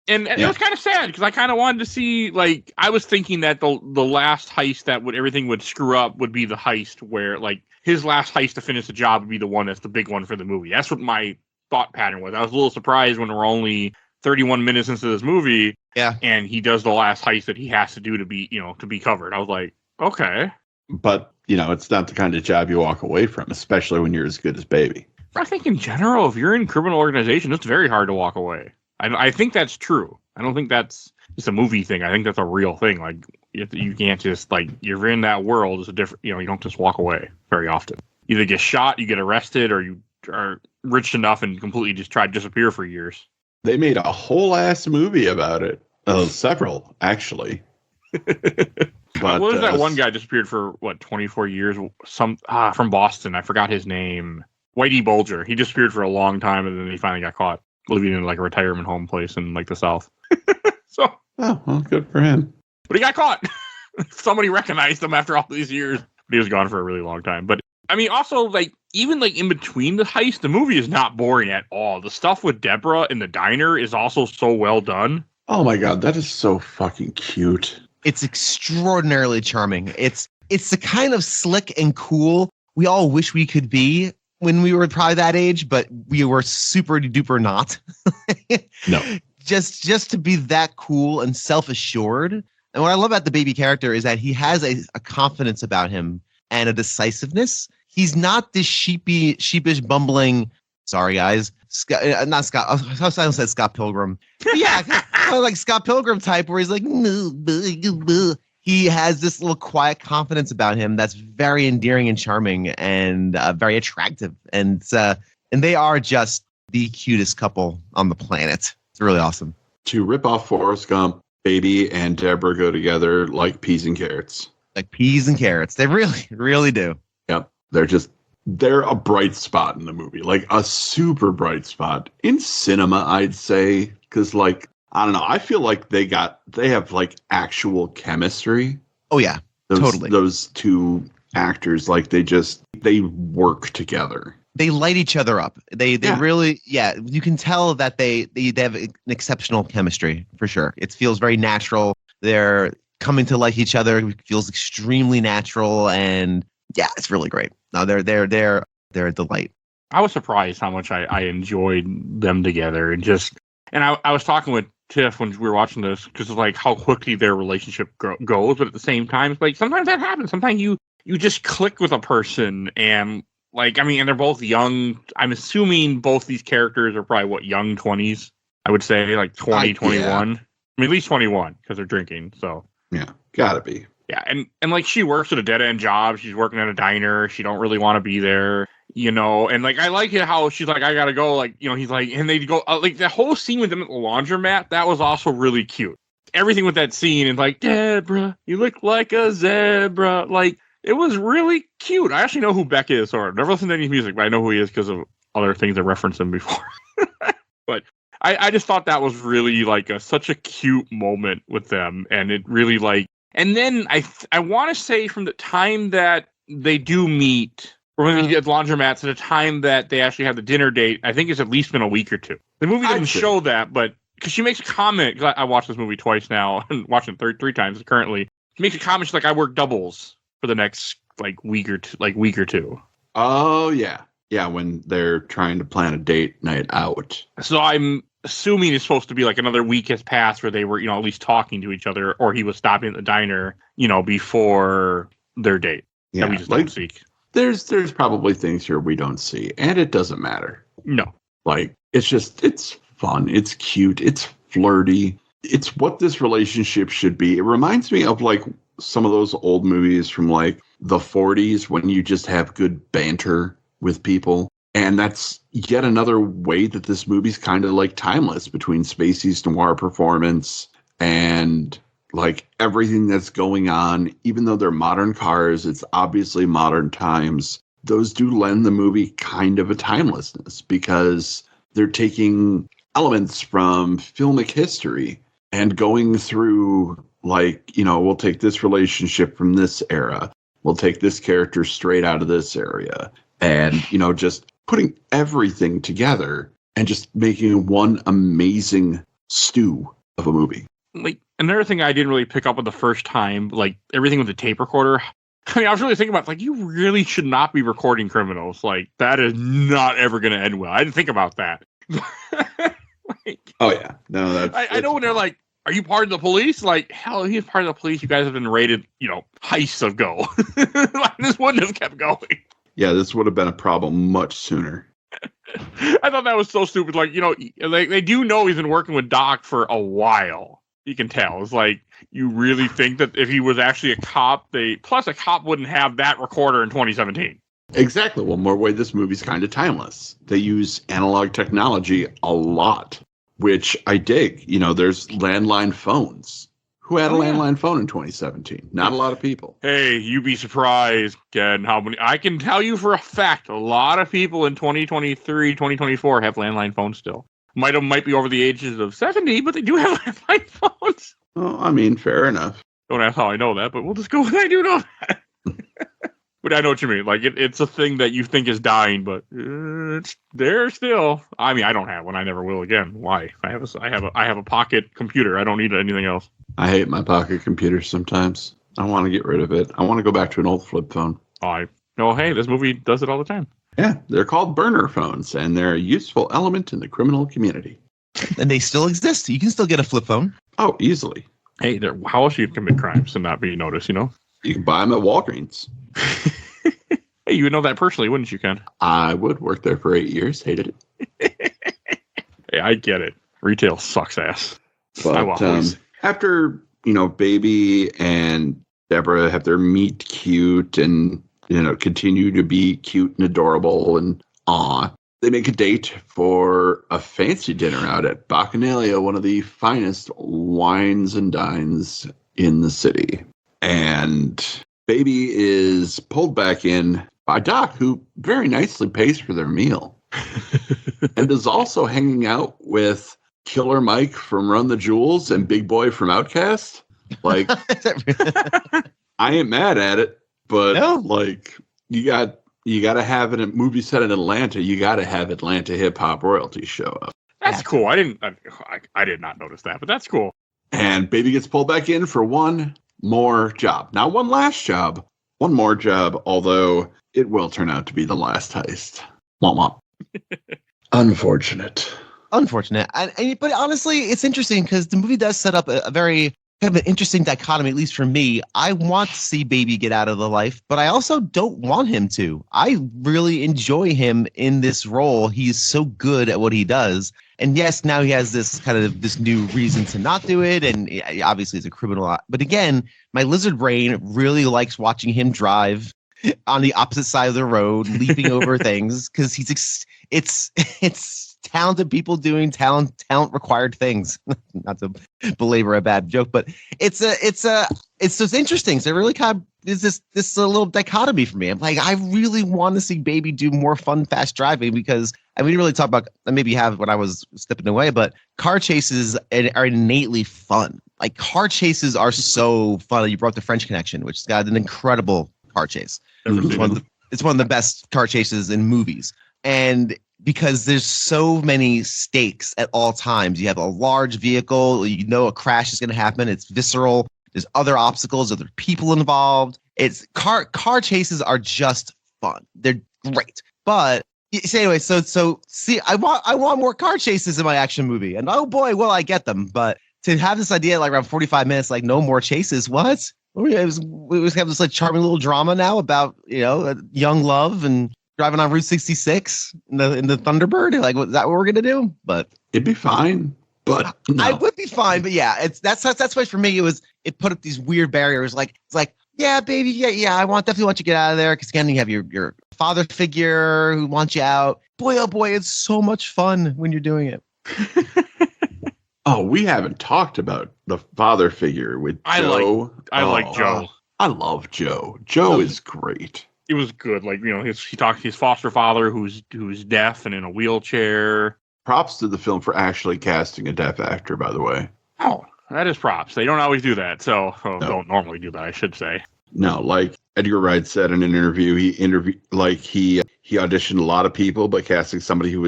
And it was kind of sad because I kind of wanted to see, I was thinking that the last heist that everything would screw up would be the heist where, his last heist to finish the job would be the one that's the big one for the movie. That's what my thought pattern was. I was a little surprised when we're only 31 minutes into this movie. Yeah. And he does the last heist that he has to do to be covered. I was like, okay. But, it's not the kind of job you walk away from, especially when you're as good as Baby. I think in general, if you're in criminal organization, it's very hard to walk away. I think that's true. I don't think that's just a movie thing. I think that's a real thing. You can't just, you're in that world. It's a different, you don't just walk away very often. Either get shot, you get arrested, or you are rich enough and completely just try to disappear for years. They made a whole ass movie about it. Several, actually. But what was that one guy disappeared for, 24 years? From Boston. I forgot his name. Whitey Bulger. He disappeared for a long time, and then he finally got caught living in, a retirement home place in, the South. So. Oh, well, good for him. But he got caught. Somebody recognized him after all these years. But he was gone for a really long time. But, I mean, also, even, in between the heist, the movie is not boring at all. The stuff with Deborah in the diner is also so well done. Oh, my God. That is so fucking cute. It's extraordinarily charming. It's the kind of slick and cool we all wish we could be when we were probably that age, but we were super duper not. No. Just to be that cool and self-assured. And what I love about the Baby character is that he has a confidence about him and a decisiveness. He's not this sheepish, bumbling, sorry guys, not Scott. I said Scott Pilgrim. But yeah, kind of like Scott Pilgrim type where he's like, he has this little quiet confidence about him that's very endearing and charming and very attractive. And they are just the cutest couple on the planet. It's really awesome. To rip off Forrest Gump, Baby and Deborah go together like peas and carrots. Like peas and carrots. They really, really do. Yep. They're a bright spot in the movie, like a super bright spot in cinema, I'd say. Because, I don't know, I feel like they have actual chemistry. Oh, yeah, totally. Those two actors, they work together. They light each other up. They really, you can tell that they have an exceptional chemistry for sure. It feels very natural. They're coming to like each other. It feels extremely natural and Yeah, it's really great. No, they're a delight. I was surprised how much I enjoyed them together, and I was talking with Tiff when we were watching this because of like how quickly their relationship goes, but at the same time, it's like sometimes that happens. Sometimes you just click with a person, and like and they're both young. I'm assuming both these characters are probably young 20s. I would say like 20, 21. Yeah. I mean, at least 21 because they're drinking. So yeah, gotta be. Yeah, and like she works at a dead end job. She's working at a diner. She don't really want to be there, And like I like it how she's like, I gotta go. Like he's like, and they go like the whole scene with them at the laundromat. That was also really cute. Everything with that scene and like, Deborah, you look like a zebra. Like it was really cute. I actually know who Beck is. Sort of. Never listened to any music, but I know who he is because of other things I referenced him before. But I just thought that was really like such a cute moment with them, and it really like. And then I want to say from the time that they do meet, or when they get laundromats, to the time that they actually have the dinner date, I think it's at least been a week or two. The movie doesn't show that, but because she makes a comment, because I watched this movie twice now, and watching it three times currently. She makes a comment, she's like, I work doubles for the next week or two. Oh yeah. Yeah, when they're trying to plan a date night out. So I'm assuming it's supposed to be like another week has passed where they were, at least talking to each other, or he was stopping at the diner, before their date. Yeah, that we just don't see. There's probably things here we don't see, and it doesn't matter. No. Like, it's fun, it's cute, it's flirty. It's what this relationship should be. It reminds me of like some of those old movies from like the 40s when you just have good banter with people. And that's yet another way that this movie's kind of like timeless between Spacey's noir performance and like everything that's going on. Even though they're modern cars, it's obviously modern times. Those do lend the movie kind of a timelessness because they're taking elements from filmic history and going through like, we'll take this relationship from this era. We'll take this character straight out of this area. And, just putting everything together and just making one amazing stew of a movie. Like, another thing I didn't really pick up on the first time, like, everything with the tape recorder. I mean, I was really thinking about, like, you really should not be recording criminals. Like, that is not ever going to end well. I didn't think about that. Oh, yeah. No, that's... I know when they're like, are you part of the police? Like, hell, he's part of the police. You guys have been rated, heists ago. Like, this wouldn't have kept going. Yeah, this would have been a problem much sooner. I thought that was so stupid. Like, they do know he's been working with Doc for a while. You can tell. It's like, you really think that if he was actually a cop, plus a cop wouldn't have that recorder in 2017. Exactly. One more way this movie's kind of timeless. They use analog technology a lot, which I dig. There's landline phones. Who had a landline phone in 2017? Not a lot of people. Hey, you'd be surprised, Ken, how many... I can tell you for a fact, a lot of people in 2023, 2024 have landline phones still. Might be over the ages of 70, but they do have landline phones. Well, I mean, fair enough. Don't ask how I know that, but we'll just go with I do know that. But I know what you mean. Like, it's a thing that you think is dying, but it's there still. I mean, I don't have one. I never will again. Why? I have a pocket computer. I don't need anything else. I hate my pocket computer sometimes. I want to get rid of it. I want to go back to an old flip phone. Hey, this movie does it all the time. Yeah, they're called burner phones, and they're a useful element in the criminal community. And they still exist. You can still get a flip phone. Oh, easily. Hey, how else you commit crimes and not be noticed, You can buy them at Walgreens. Hey, you would know that personally, wouldn't you, Ken? I would. Work there for 8 years. Hated it. Hey, I get it. Retail sucks ass. But after, Baby and Deborah have their meet cute and, continue to be cute and adorable and they make a date for a fancy dinner out at Bacchanalia, one of the finest wines and dines in the city. And Baby is pulled back in by Doc, who very nicely pays for their meal. And is also hanging out with Killer Mike from Run the Jewels and Big Boy from Outkast. Like, I ain't mad at it, but like, you got to have it a movie set in Atlanta. You got to have Atlanta hip hop royalty show up. That's cool. I did not notice that, but that's cool. And Baby gets pulled back in for one more job. Not one last job, one more job, although it will turn out to be the last heist. Womp womp. Unfortunate. But honestly, it's interesting because the movie does set up a very kind of an interesting dichotomy, at least for me. I want to see Baby get out of the life, but I also don't want him to. I really enjoy him in this role. He's so good at what he does. And yes, now he has this kind of this new reason to not do it. And obviously he's a criminal. But again, my lizard brain really likes watching him drive on the opposite side of the road, leaping over things, because it's talented people doing talent required things. Not to belabor a bad joke, but it's just interesting. So it really kind of is this a little dichotomy for me. I'm like, I really want to see Baby do more fun, fast driving, because we didn't really talk about, maybe you have when I was stepping away, but car chases are innately fun. Like car chases are so fun. You brought the French Connection, which has got an incredible car chase. It's one of the best car chases in movies. And because there's so many stakes at all times. You have a large vehicle, you know a crash is going to happen. It's visceral. There's other obstacles, other people involved. It's car chases are just fun. They're great. But anyway, so see, I want more car chases in my action movie, and oh boy, will I get them. But to have this idea like around 45 minutes, like no more chases, what? We have this like charming little drama now about young love and driving on Route 66 in the Thunderbird. Like, is that what we're gonna do? But it'd be fine. But no. I would be fine. But yeah, that's why for me it put up these weird barriers. Like it's like, yeah, baby, yeah, I definitely want you to get out of there, because again, you have your father figure who wants you out. Boy, oh boy, it's so much fun when you're doing it. Oh, we haven't talked about the father figure with Joe. I like Joe. I love Joe. Joe is great. It was good. Like, he talks to his foster father who's deaf and in a wheelchair. Props to the film for actually casting a deaf actor, by the way. Oh, that is props. They don't always do that. So No. Don't normally do that, I should say. No, like Edgar Wright said in an interview, he auditioned a lot of people, but casting somebody who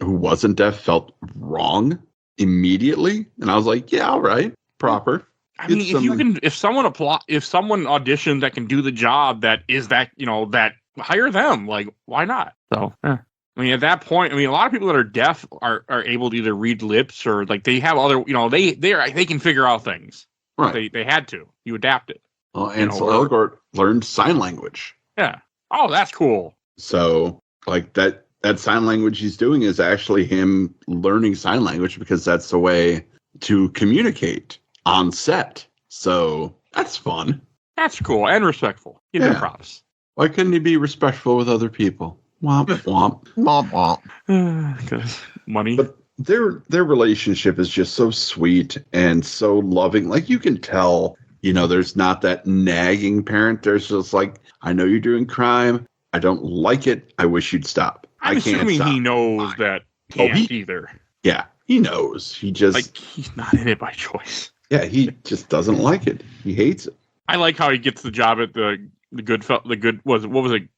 wasn't deaf felt wrong immediately. And I was like, yeah, all right, proper. I mean, if someone auditions that can do the job, that hire them. Like, why not? So, I mean, at that point, a lot of people that are deaf are able to either read lips or like they have other, they can figure out things. Right. They had to. You adapted. Well, and Elgort learned sign language. Yeah. Oh, that's cool. So, like that sign language he's doing is actually him learning sign language, because that's the way to communicate on set. So that's fun. That's cool and respectful. Give him props. Why couldn't he be respectful with other people? Womp womp. Womp womp. Because money. But their relationship is just so sweet and so loving. Like, you can tell, there's not that nagging parent. There's just like, I know you're doing crime. I don't like it. I wish you'd stop. I'm assuming he knows that can't either. Yeah, he knows. He just he's not in it by choice. Yeah, he just doesn't like it. He hates it. I like how he gets the job at the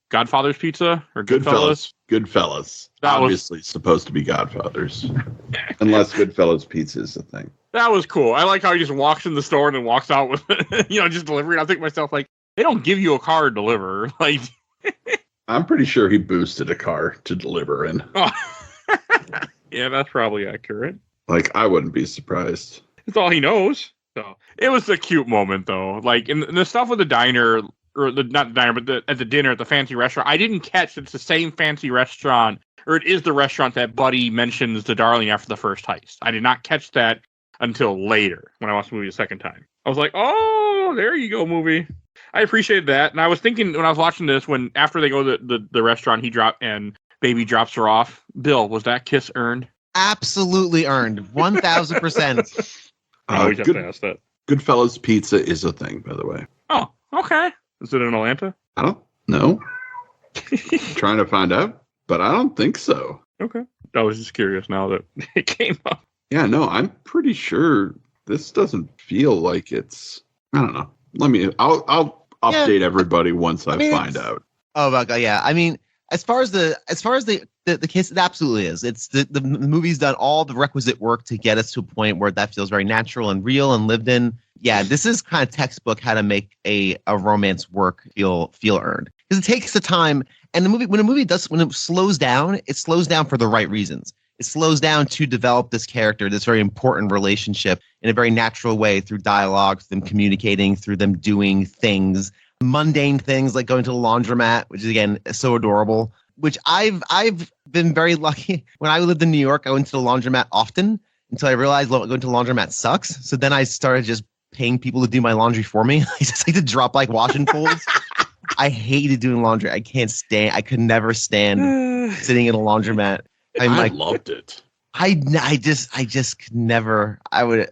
Godfather's Pizza or Goodfellas? Goodfellas. Obviously supposed to be Godfathers. Unless Goodfellas Pizza is the thing. That was cool. I like how he just walks in the store and then walks out with just delivering. I think to myself, like, they don't give you a car to deliver. Like, I'm pretty sure he boosted a car to deliver in. Oh. Yeah, that's probably accurate. Like, I wouldn't be surprised. That's all he knows. So it was a cute moment, though. Like, in the stuff with the diner, or not the diner, but at the dinner at the fancy restaurant, I didn't catch that it's the same fancy restaurant, or it is the restaurant that Buddy mentions to Darling after the first heist. I did not catch that until later when I watched the movie the second time. I was like, oh, there you go, movie. I appreciated that. And I was thinking when I was watching this, when after they go to the restaurant, and Baby drops her off. Bill, was that kiss earned? Absolutely earned. 1,000%. I always have to ask that. Goodfellas Pizza is a thing, by the way. Oh, okay. Is it in Atlanta? I don't know. Trying to find out, but I don't think so. Okay. I was just curious now that it came up. Yeah, no, I'm pretty sure this doesn't feel like it's. I don't know. I'll update everybody once I find out. Oh my god, yeah. I mean, as far as the case, it absolutely is. It's the movie's done all the requisite work to get us to a point where that feels very natural and real and lived in. yeah, this is kind of textbook how to make a romance work feel earned, because it takes the time. And when it slows down for the right reasons. It slows down to develop this character, this very important relationship in a very natural way through dialogue, through them communicating, through them doing things, mundane things like going to the laundromat, which is again so adorable. Which I've been very lucky. When I lived in New York, I went to the laundromat often until I realized going to the laundromat sucks. So then I started just paying people to do my laundry for me. I just like to drop like washing folds. I hated doing laundry. I could never stand sitting in a laundromat. I loved it. I just could never. For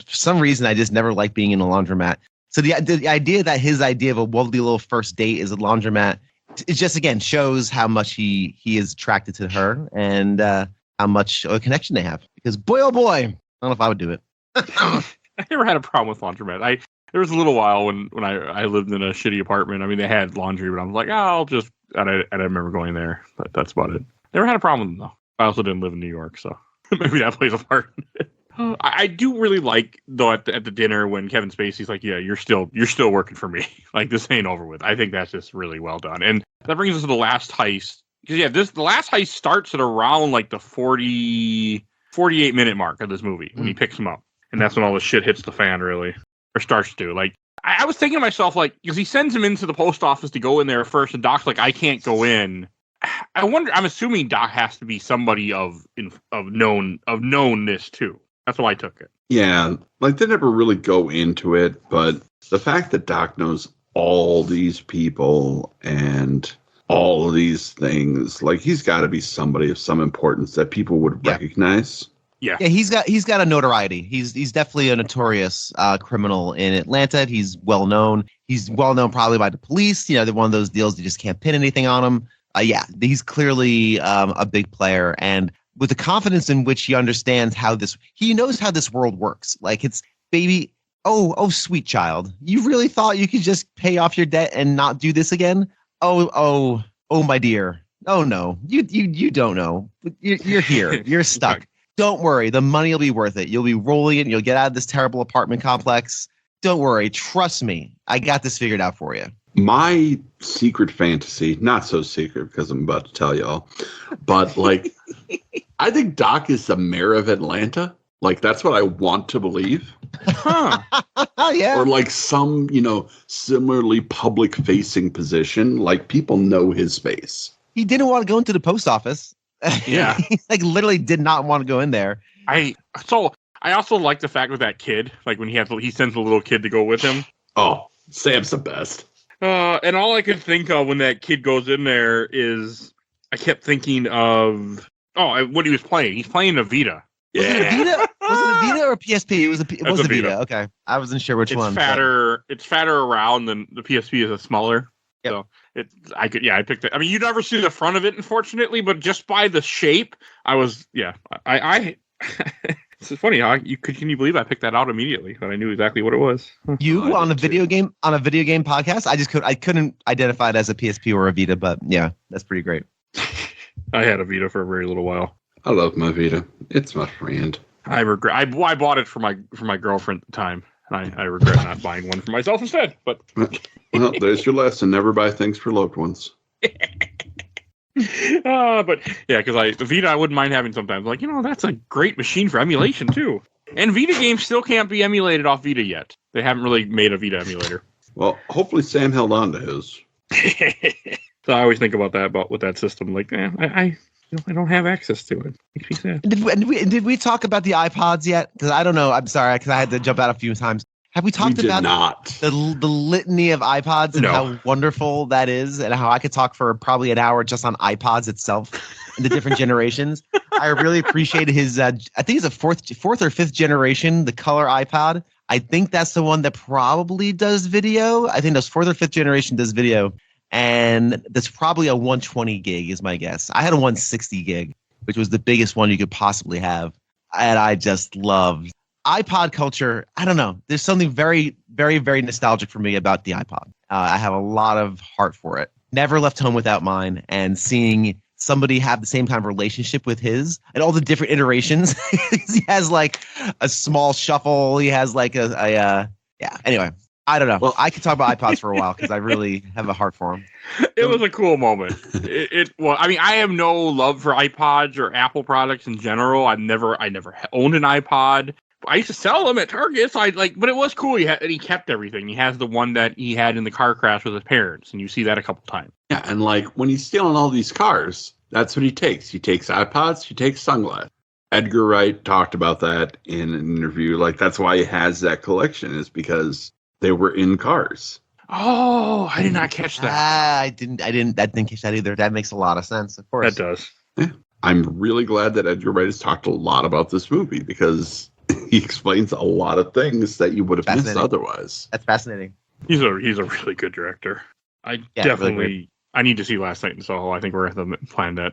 some reason, I just never liked being in a laundromat. So the idea that his idea of a lovely little first date is a laundromat, it just again shows how much he is attracted to her and how much of a connection they have. Because boy, oh boy, I don't know if I would do it. I never had a problem with laundromat. There was a little while when I lived in a shitty apartment. I mean, they had laundry, but I was like, I'll just. I remember going there, but that's about it. Never had a problem with them, though. I also didn't live in New York, so maybe that plays a part in it. I do really like, though, at the dinner when Kevin Spacey's like, yeah, you're still working for me. Like, this ain't over with. I think that's just really well done. And that brings us to the last heist. Because, yeah, the last heist starts at around, like, the 48-minute mark of this movie when he picks him up. And that's when all the shit hits the fan, really. Or starts to. Like, I was thinking to myself, like, because he sends him into the post office to go in there first, and Doc's like, I can't go in. I'm assuming Doc has to be somebody of knownness, too. That's how I took it. Yeah, like, they never really go into it, but the fact that Doc knows all these people and all of these things, like, he's got to be somebody of some importance that people would recognize. Yeah, he's got a notoriety. He's definitely a notorious criminal in Atlanta. He's well known. He's well known probably by the police. You know, they're one of those deals you just can't pin anything on him. He's clearly a big player, and with the confidence in which he understands he knows how this world works. Like, it's baby. Oh, sweet child. You really thought you could just pay off your debt and not do this again? Oh, my dear. Oh no, you don't know. You're here. You're stuck. Don't worry, the money will be worth it. You'll be rolling it, and you'll get out of this terrible apartment complex. Don't worry, trust me. I got this figured out for you. My secret fantasy, not so secret because I'm about to tell y'all, but like, I think Doc is the mayor of Atlanta. Like, that's what I want to believe. Huh. Yeah. Or like some, similarly public-facing position. Like, people know his face. He didn't want to go into the post office. Yeah. He literally did not want to go in there. I also like the fact with that kid, like when he sends the little kid to go with him. Oh, Sam's the best. And all I could think of when that kid goes in there is I kept thinking of what he was playing. He's playing a Vita. Was it a Vita or a PSP? It was a Vita. Okay, I wasn't sure which one. It's fatter around than the PSP is smaller. Yep. So I picked it. I mean, you'd never see the front of it, unfortunately, but just by the shape, it's funny how can you believe I picked that out immediately, but I knew exactly what it was. You on a video game podcast? I couldn't identify it as a PSP or a Vita, but yeah, that's pretty great. I had a Vita for a very little while. I love my Vita. It's my friend. I regret. I bought it for my girlfriend at the time. I regret not buying one for myself instead. But well, there's your lesson: never buy things for loved ones. But yeah, because the Vita I wouldn't mind having sometimes. Like, that's a great machine for emulation too. And Vita games still can't be emulated off Vita yet. They haven't really made a Vita emulator. Well, hopefully Sam held on to his. So I always think about that with that system. Like, I don't have access to it. Makes me sad. Did we talk about the iPods yet? Because I don't know. I'm sorry, because I had to jump out a few times. Have we talked about the litany of iPods and how wonderful that is, and how I could talk for probably an hour just on iPods itself and the different generations? I really appreciated his. I think it's a fourth or fifth generation, the color iPod. I think that's the one that probably does video. I think that's fourth or fifth generation does video. And that's probably a 120 gig is my guess. I had a 160 gig, which was the biggest one you could possibly have. And I just loved iPod culture. I don't know. There's something very, very, very nostalgic for me about the iPod. I have a lot of heart for it. Never left home without mine. And seeing somebody have the same kind of relationship with his and all the different iterations. He has like a small shuffle. He has like yeah. Anyway, I don't know. Well, I could talk about iPods for a while because I really have a heart for them. It was a cool moment. Well, I mean, I have no love for iPods or Apple products in general. I never owned an iPod. I used to sell them at Target, so but it was cool. He kept everything. He has the one that he had in the car crash with his parents, and you see that a couple times. Yeah, and like when he's stealing all these cars, that's what he takes. He takes iPods, he takes sunglasses. Edgar Wright talked about that in an interview. Like that's why he has that collection, is because they were in cars. Oh, I did not catch that. I didn't catch that either. That makes a lot of sense. Of course, that does. Yeah. I'm really glad that Edgar Wright has talked a lot about this movie because he explains a lot of things that you would have missed otherwise. That's fascinating. He's a really good director. I definitely I need to see Last Night in Soho. I think we're going to plan that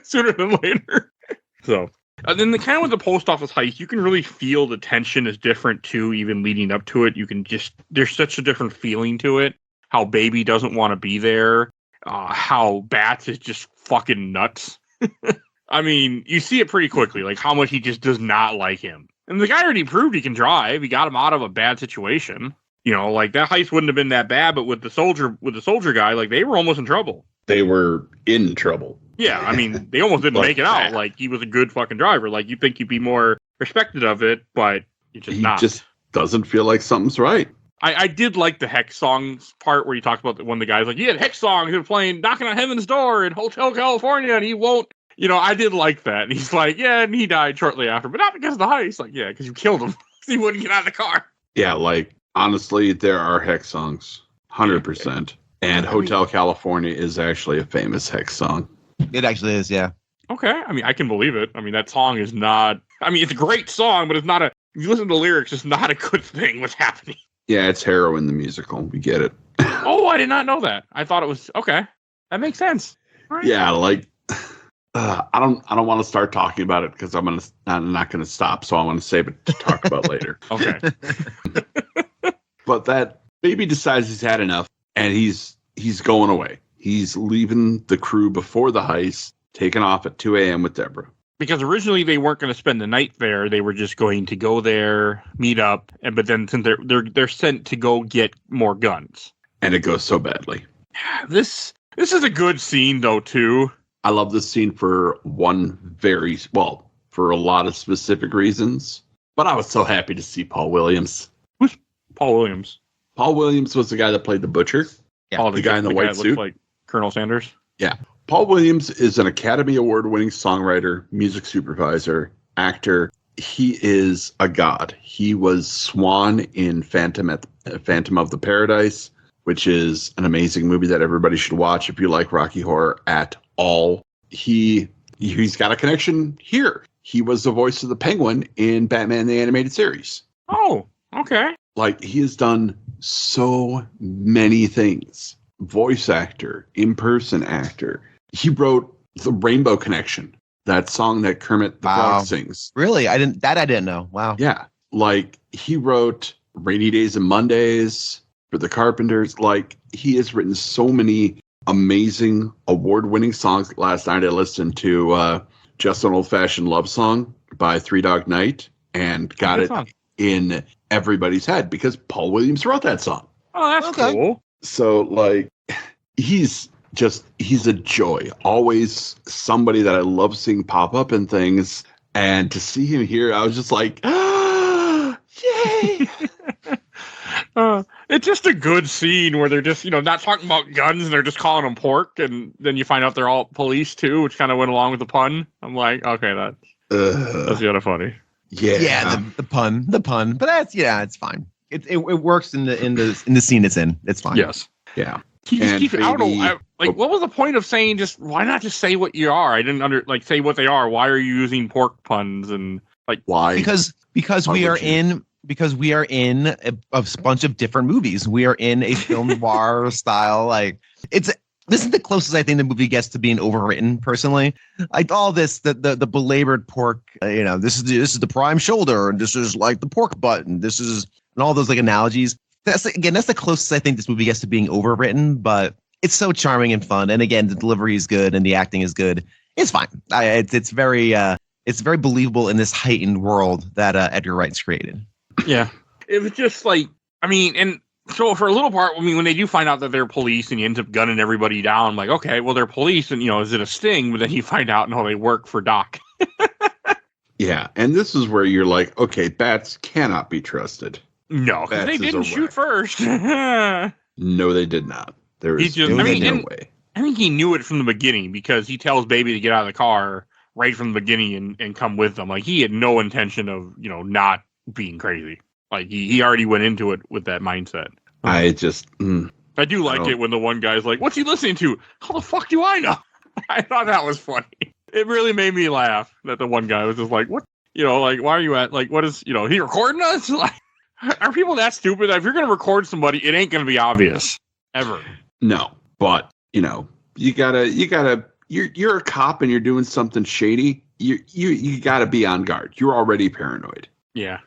sooner than later. So, and then the kind of with the post office heist, you can really feel the tension is different too. Even leading up to it, you can there's such a different feeling to it. How Baby doesn't want to be there. How Bats is just fucking nuts. I mean, you see it pretty quickly, like how much he just does not like him. And the guy already proved he can drive. He got him out of a bad situation. You know, like that heist wouldn't have been that bad, but with the soldier guy, like they were almost in trouble. They were in trouble. Yeah, I mean, they almost didn't make it out. Like he was a good fucking driver. Like you'd think you'd be more respected of it, but you're just not. He just doesn't feel like something's right. I did like the Hex songs part where he talks about when the guy's like, yeah, Hex songs are playing Knocking on Heaven's Door in Hotel California, and he won't. You know, I did like that. And he's like, yeah, and he died shortly after, but not because of the heist. Like, yeah, because you killed him. He wouldn't get out of the car. Yeah, like, honestly, there are Hex songs. 100%. And Hotel California is actually a famous Hex song. It actually is, yeah. Okay. I mean, I can believe it. I mean, that song is not... I mean, it's a great song, but it's not a... If you listen to the lyrics, it's not a good thing what's happening. Yeah, it's Heroin the musical. We get it. Oh, I did not know that. I thought it was... Okay. That makes sense. Right. Yeah, like... I don't want to start talking about it because I'm not gonna stop. So I want to save it to talk about later. Okay. But that Baby decides he's had enough, and he's going away. He's leaving the crew before the heist, taking off at 2 a.m. with Deborah. Because originally they weren't going to spend the night there. They were just going to go there, meet up, but then since they're sent to go get more guns, and it goes so badly. This is a good scene though too. I love this scene for for a lot of specific reasons. But I was so happy to see Paul Williams. Who's Paul Williams? Paul Williams was the guy that played the butcher. Yeah, the guy in the white suit. Looks like Colonel Sanders. Yeah. Paul Williams is an Academy Award-winning songwriter, music supervisor, actor. He is a god. He was Swan in Phantom of the Paradise, which is an amazing movie that everybody should watch if you like Rocky Horror at all. He's got a connection here. He was the voice of the Penguin in Batman the Animated Series. Oh, okay. Like, he has done so many things. Voice actor, in-person actor. He wrote The Rainbow Connection, that song that Kermit the Frog sings. Really? I didn't know. Wow. Yeah. Like, he wrote Rainy Days and Mondays for the Carpenters. Like, he has written so many amazing award-winning songs. Last night I listened to Just an Old-Fashioned Love Song by Three Dog Night and got it in everybody's head because Paul Williams wrote that song. Oh, that's cool. So, like, he's a joy. Always somebody that I love seeing pop up in things. And to see him here, I was just like, yay! It's just a good scene where they're just, not talking about guns and they're just calling them pork. And then you find out they're all police too, which kind of went along with the pun. I'm like, okay, that's kind of funny. Yeah. Yeah. The pun, but that's, it's fine. It works in the scene it's in. It's fine. Yes. Yeah. I don't know. What was the point of saying why not just say what you are? I didn't say what they are. Why are you using pork puns and why? Because we are in a bunch of different movies. We are in a film noir style. This is the closest I think the movie gets to being overwritten. Personally, like all this, the belabored pork. This is the prime shoulder, and this is like the pork butt, and this is and all those analogies. That's the closest I think this movie gets to being overwritten. But it's so charming and fun. And again, the delivery is good and the acting is good. It's fine. It's very believable in this heightened world that Edgar Wright's created. Yeah. It was just like, I mean, and so for a little part, I mean, when they do find out that they're police and he ends up gunning everybody down, I'm like, okay, well, they're police and, is it a sting? But then you find out, no, they work for Doc. Yeah. And this is where you're like, okay, bats cannot be trusted. No, because they didn't shoot first. No, they did not. There is no way. I think he knew it from the beginning because he tells Baby to get out of the car right from the beginning and come with them. Like, he had no intention of, not being crazy. Like, he already went into it with that mindset. I do like it when the one guy's like, what's he listening to? How the fuck do I know? I thought that was funny. It really made me laugh that the one guy was just like, what? Like, why are you at, like, what is, he recording us? Like, are people that stupid? If you're going to record somebody, it ain't going to be obvious. Ever. No, but, you gotta, you're a cop and you're doing something shady. You gotta be on guard. You're already paranoid. Yeah.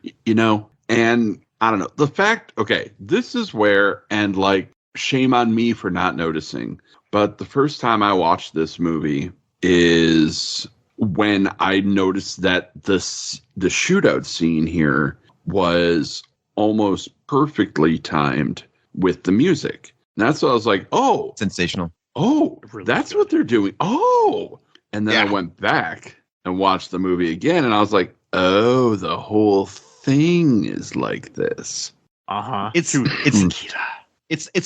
And I don't know. The fact, okay, this is where, and like, shame on me for not noticing, but the first time I watched this movie is when I noticed that the shootout scene here was almost perfectly timed with the music. And that's what I was like, oh. Sensational. Oh, really that's good. What they're doing. Oh. And then I went back and watched the movie again, and I was like, oh, the whole thing is like this. Uh-huh. It's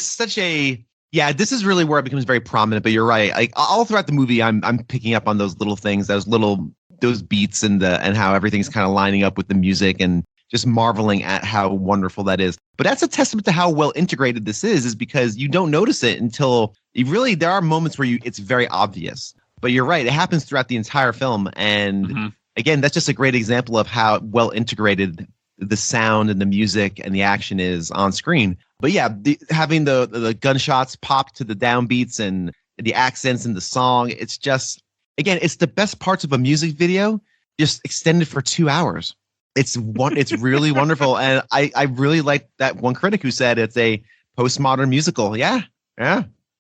such a this is really where it becomes very prominent, but you're right. Like, all throughout the movie I'm picking up on those little things, those beats and how everything's kind of lining up with the music and just marveling at how wonderful that is. But that's a testament to how well integrated this is because you don't notice it until there are moments where it's very obvious. But you're right, it happens throughout the entire film. And again, that's just a great example of how well integrated the sound and the music and the action is on screen. But yeah, having the gunshots pop to the downbeats and the accents in the song, it's just, again, it's the best parts of a music video just extended for 2 hours. It's really wonderful. And I really like that one critic who said it's a postmodern musical. Yeah.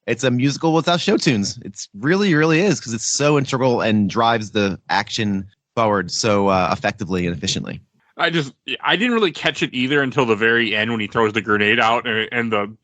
It's a musical without show tunes. It's really is because it's so integral and drives the action forward so effectively and efficiently. I didn't really catch it either until the very end when he throws the grenade out and the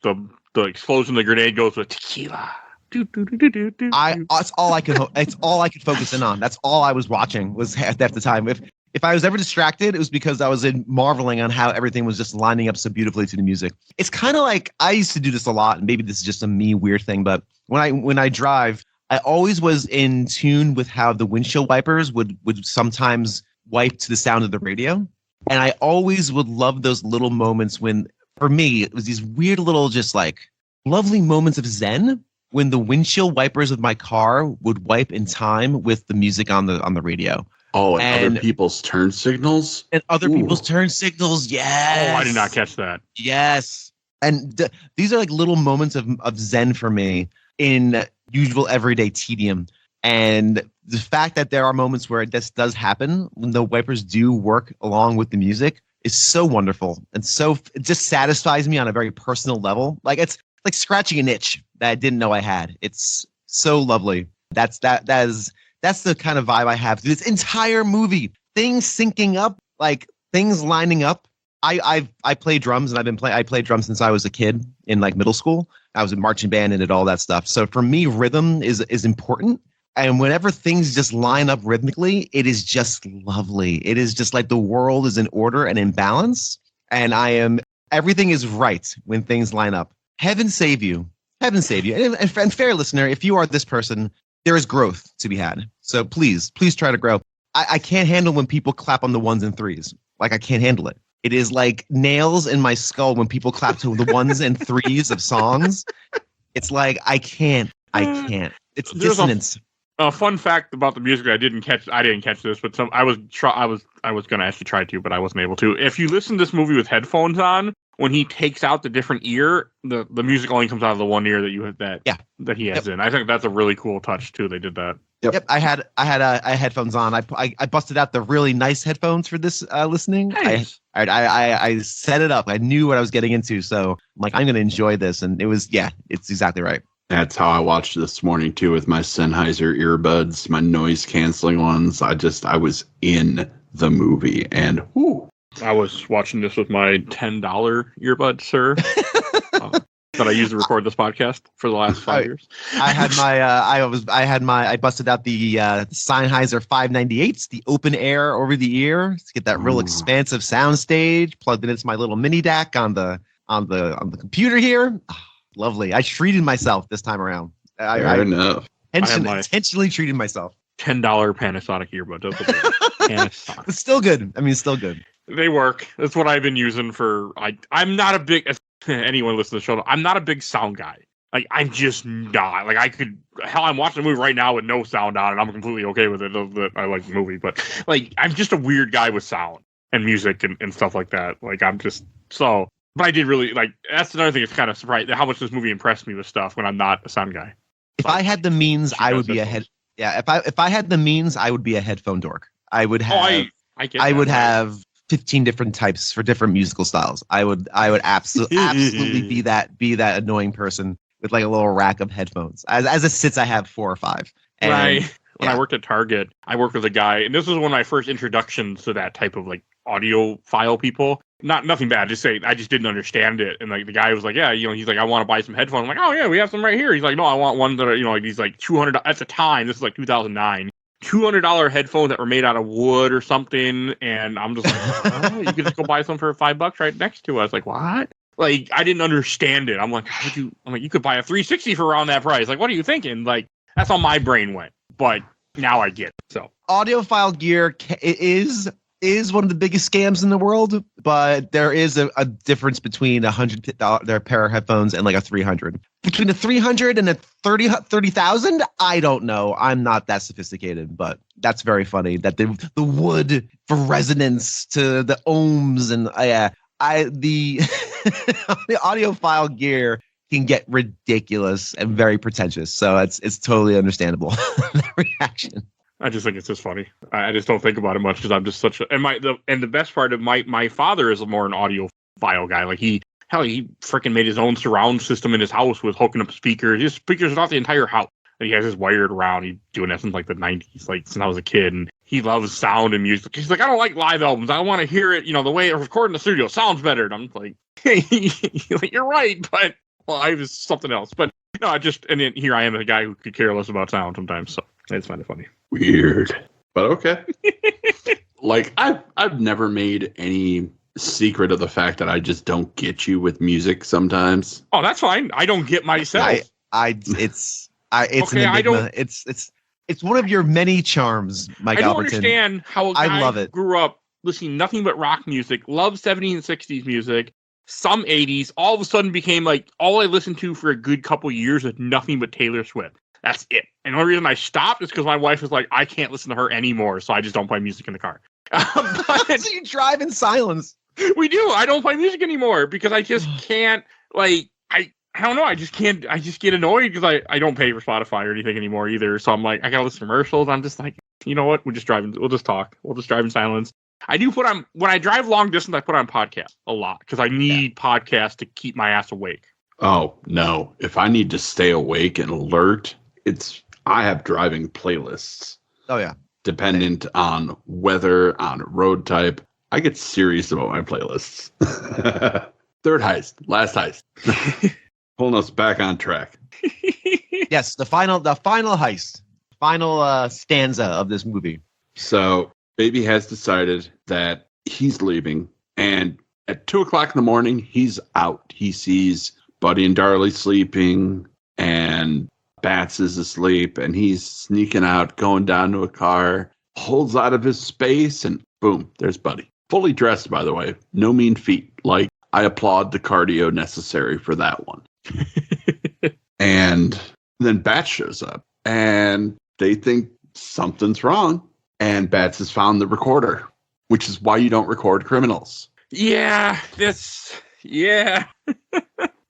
explosion of the grenade goes with tequila. It's all I could focus in on. That's all I was watching was at the time. If I was ever distracted, it was because I was marveling on how everything was just lining up so beautifully to the music. It's kind of like, I used to do this a lot, and maybe this is just a me weird thing, but when I drive, I always was in tune with how the windshield wipers would sometimes wipe to the sound of the radio. And I always would love those little moments when, for me, it was these weird little just like lovely moments of zen when the windshield wipers of my car would wipe in time with the music on the radio. Oh, and other people's turn signals? And other people's turn signals, yes. Oh, I did not catch that. Yes. And these are like little moments of zen for me in usual everyday tedium. And the fact that there are moments where this does happen, when the wipers do work along with the music, is so wonderful. And so it just satisfies me on a very personal level. Like, it's like scratching an itch that I didn't know I had. It's so lovely. That's the kind of vibe I have through this entire movie. Things syncing up, like things lining up. I play drums, and I played drums since I was a kid in like middle school. I was in marching band and did all that stuff. So for me, rhythm is important. And whenever things just line up rhythmically, it is just lovely. It is just like the world is in order and in balance. And everything is right when things line up. Heaven save you. Heaven save you. And fair listener, if you are this person, there is growth to be had. So please try to grow. I can't handle when people clap on the ones and threes. Like, I can't handle it. It is like nails in my skull when people clap to the ones and threes of songs. It's like, I can't. It's dissonance. A fun fact about the music I didn't catch this, but I was going to actually try to, but I wasn't able to. If you listen to this movie with headphones on, when he takes out the different ear, the music only comes out of the one ear that you have that he has in. I think that's a really cool touch too. They did that. Yep. I had headphones on. I busted out the really nice headphones for this listening. Nice. I set it up. I knew what I was getting into, so I'm like, I'm going to enjoy this, and it's exactly right. That's how I watched it this morning too, with my Sennheiser earbuds, my noise canceling ones. I was in the movie, and whoo. I was watching this with my $10 earbuds, sir. That I used to record this podcast for the last 5 years. I busted out the Sennheiser 598s, the open air over the ear to get that real expansive sound stage. Plugged it into my little mini DAC on the computer here. Oh, lovely. I treated myself this time around. Fair enough. Intentionally treated myself. $10 Panasonic earbuds. Panasonic. It's still good. I mean, still good. They work. That's what I've been using for. I'm not a big. Anyone listen to the show, I'm not a big sound guy. Like, I'm just not. Like, I'm watching a movie right now with no sound on, and I'm completely okay with it. I like the movie, but like, I'm just a weird guy with sound and music and stuff like that. Like, I'm just so. But I did really like. That's another thing. It's kind of surprised how much this movie impressed me with stuff when I'm not a sound guy. If I had the means, I would be a head. Yeah, if I had the means, I would be a headphone dork. I would have. I would have 15 different types for different musical styles. I would absolutely be that annoying person with like a little rack of headphones. As it sits, I have 4 or 5. And, right. When I worked at Target, I worked with a guy, and this was one of my first introductions to that type of like audio file people. Nothing bad. I just didn't understand it. And like the guy was like, yeah, he's like, I want to buy some headphones. I'm like, oh yeah, we have some right here. He's like, no, I want one that are, like these like $200 at the time. This is like 2009. $200 headphones that were made out of wood or something, and I'm just like, you could just go buy some for $5 right next to us. Like, what? Like, I didn't understand it. I'm like, you could buy a 360 for around that price. Like, what are you thinking? Like, that's how my brain went. But now I get it. So audiophile gear is one of the biggest scams in the world, but there is a difference between $100 pair of headphones and like a 300. Between a 300 and a 30,000, I don't know. I'm not that sophisticated, but that's very funny that the wood for resonance to the ohms and the the audiophile gear can get ridiculous and very pretentious. So it's totally understandable the reaction. I just think it's just funny. I just don't think about it much because I'm just such a and the best part of my father is more an audiophile guy. Like he freaking made his own surround system in his house with hooking up speakers. His speakers throughout the entire house. And he has his wired around. He's doing that since like the 90s, like since I was a kid. And he loves sound and music. He's like, I don't like live albums. I want to hear it, the way it's recorded in the studio sounds better. And I'm like, hey, you're right, but I was something else. But no, and then here I am, a guy who could care less about sound sometimes. So it's kind of funny. Weird, but okay. Like I've never made any secret of the fact that I just don't get you with music sometimes. Oh, that's fine. I don't get myself. It's okay, an enigma. It's one of your many charms, Mike Albertin. I don't understand how a guy I love it. Grew up listening nothing but rock music, loved 70s and 60s music, some 80s, all of a sudden became like all I listened to for a good couple years was nothing but Taylor Swift. That's it. And the only reason I stopped is because my wife was like, I can't listen to her anymore, so I just don't play music in the car. So you drive in silence. We do. I don't play music anymore because I just can't, I don't know. I just can't. I just get annoyed because I don't pay for Spotify or anything anymore either. So I'm like, I gotta listen to commercials. I'm just like, you know what? We'll just drive in silence. I do put on, when I drive long distance, I put on podcasts a lot because I need podcasts to keep my ass awake. Oh, no. If I need to stay awake and alert, I have driving playlists. Oh, yeah. Dependent on weather, on road type. I get serious about my playlists. Third heist, last heist. Pulling us back on track. Yes, the final heist, final stanza of this movie. So Baby has decided that he's leaving, and at 2:00 in the morning, he's out. He sees Buddy and Darlie sleeping, and Bats is asleep, and he's sneaking out, going down to a car, holds out of his space, and boom, there's Buddy. Fully dressed, by the way. No mean feat. Like, I applaud the cardio necessary for that one. And then Bats shows up, and they think something's wrong, and Bats has found the recorder, which is why you don't record criminals. Yeah, yeah.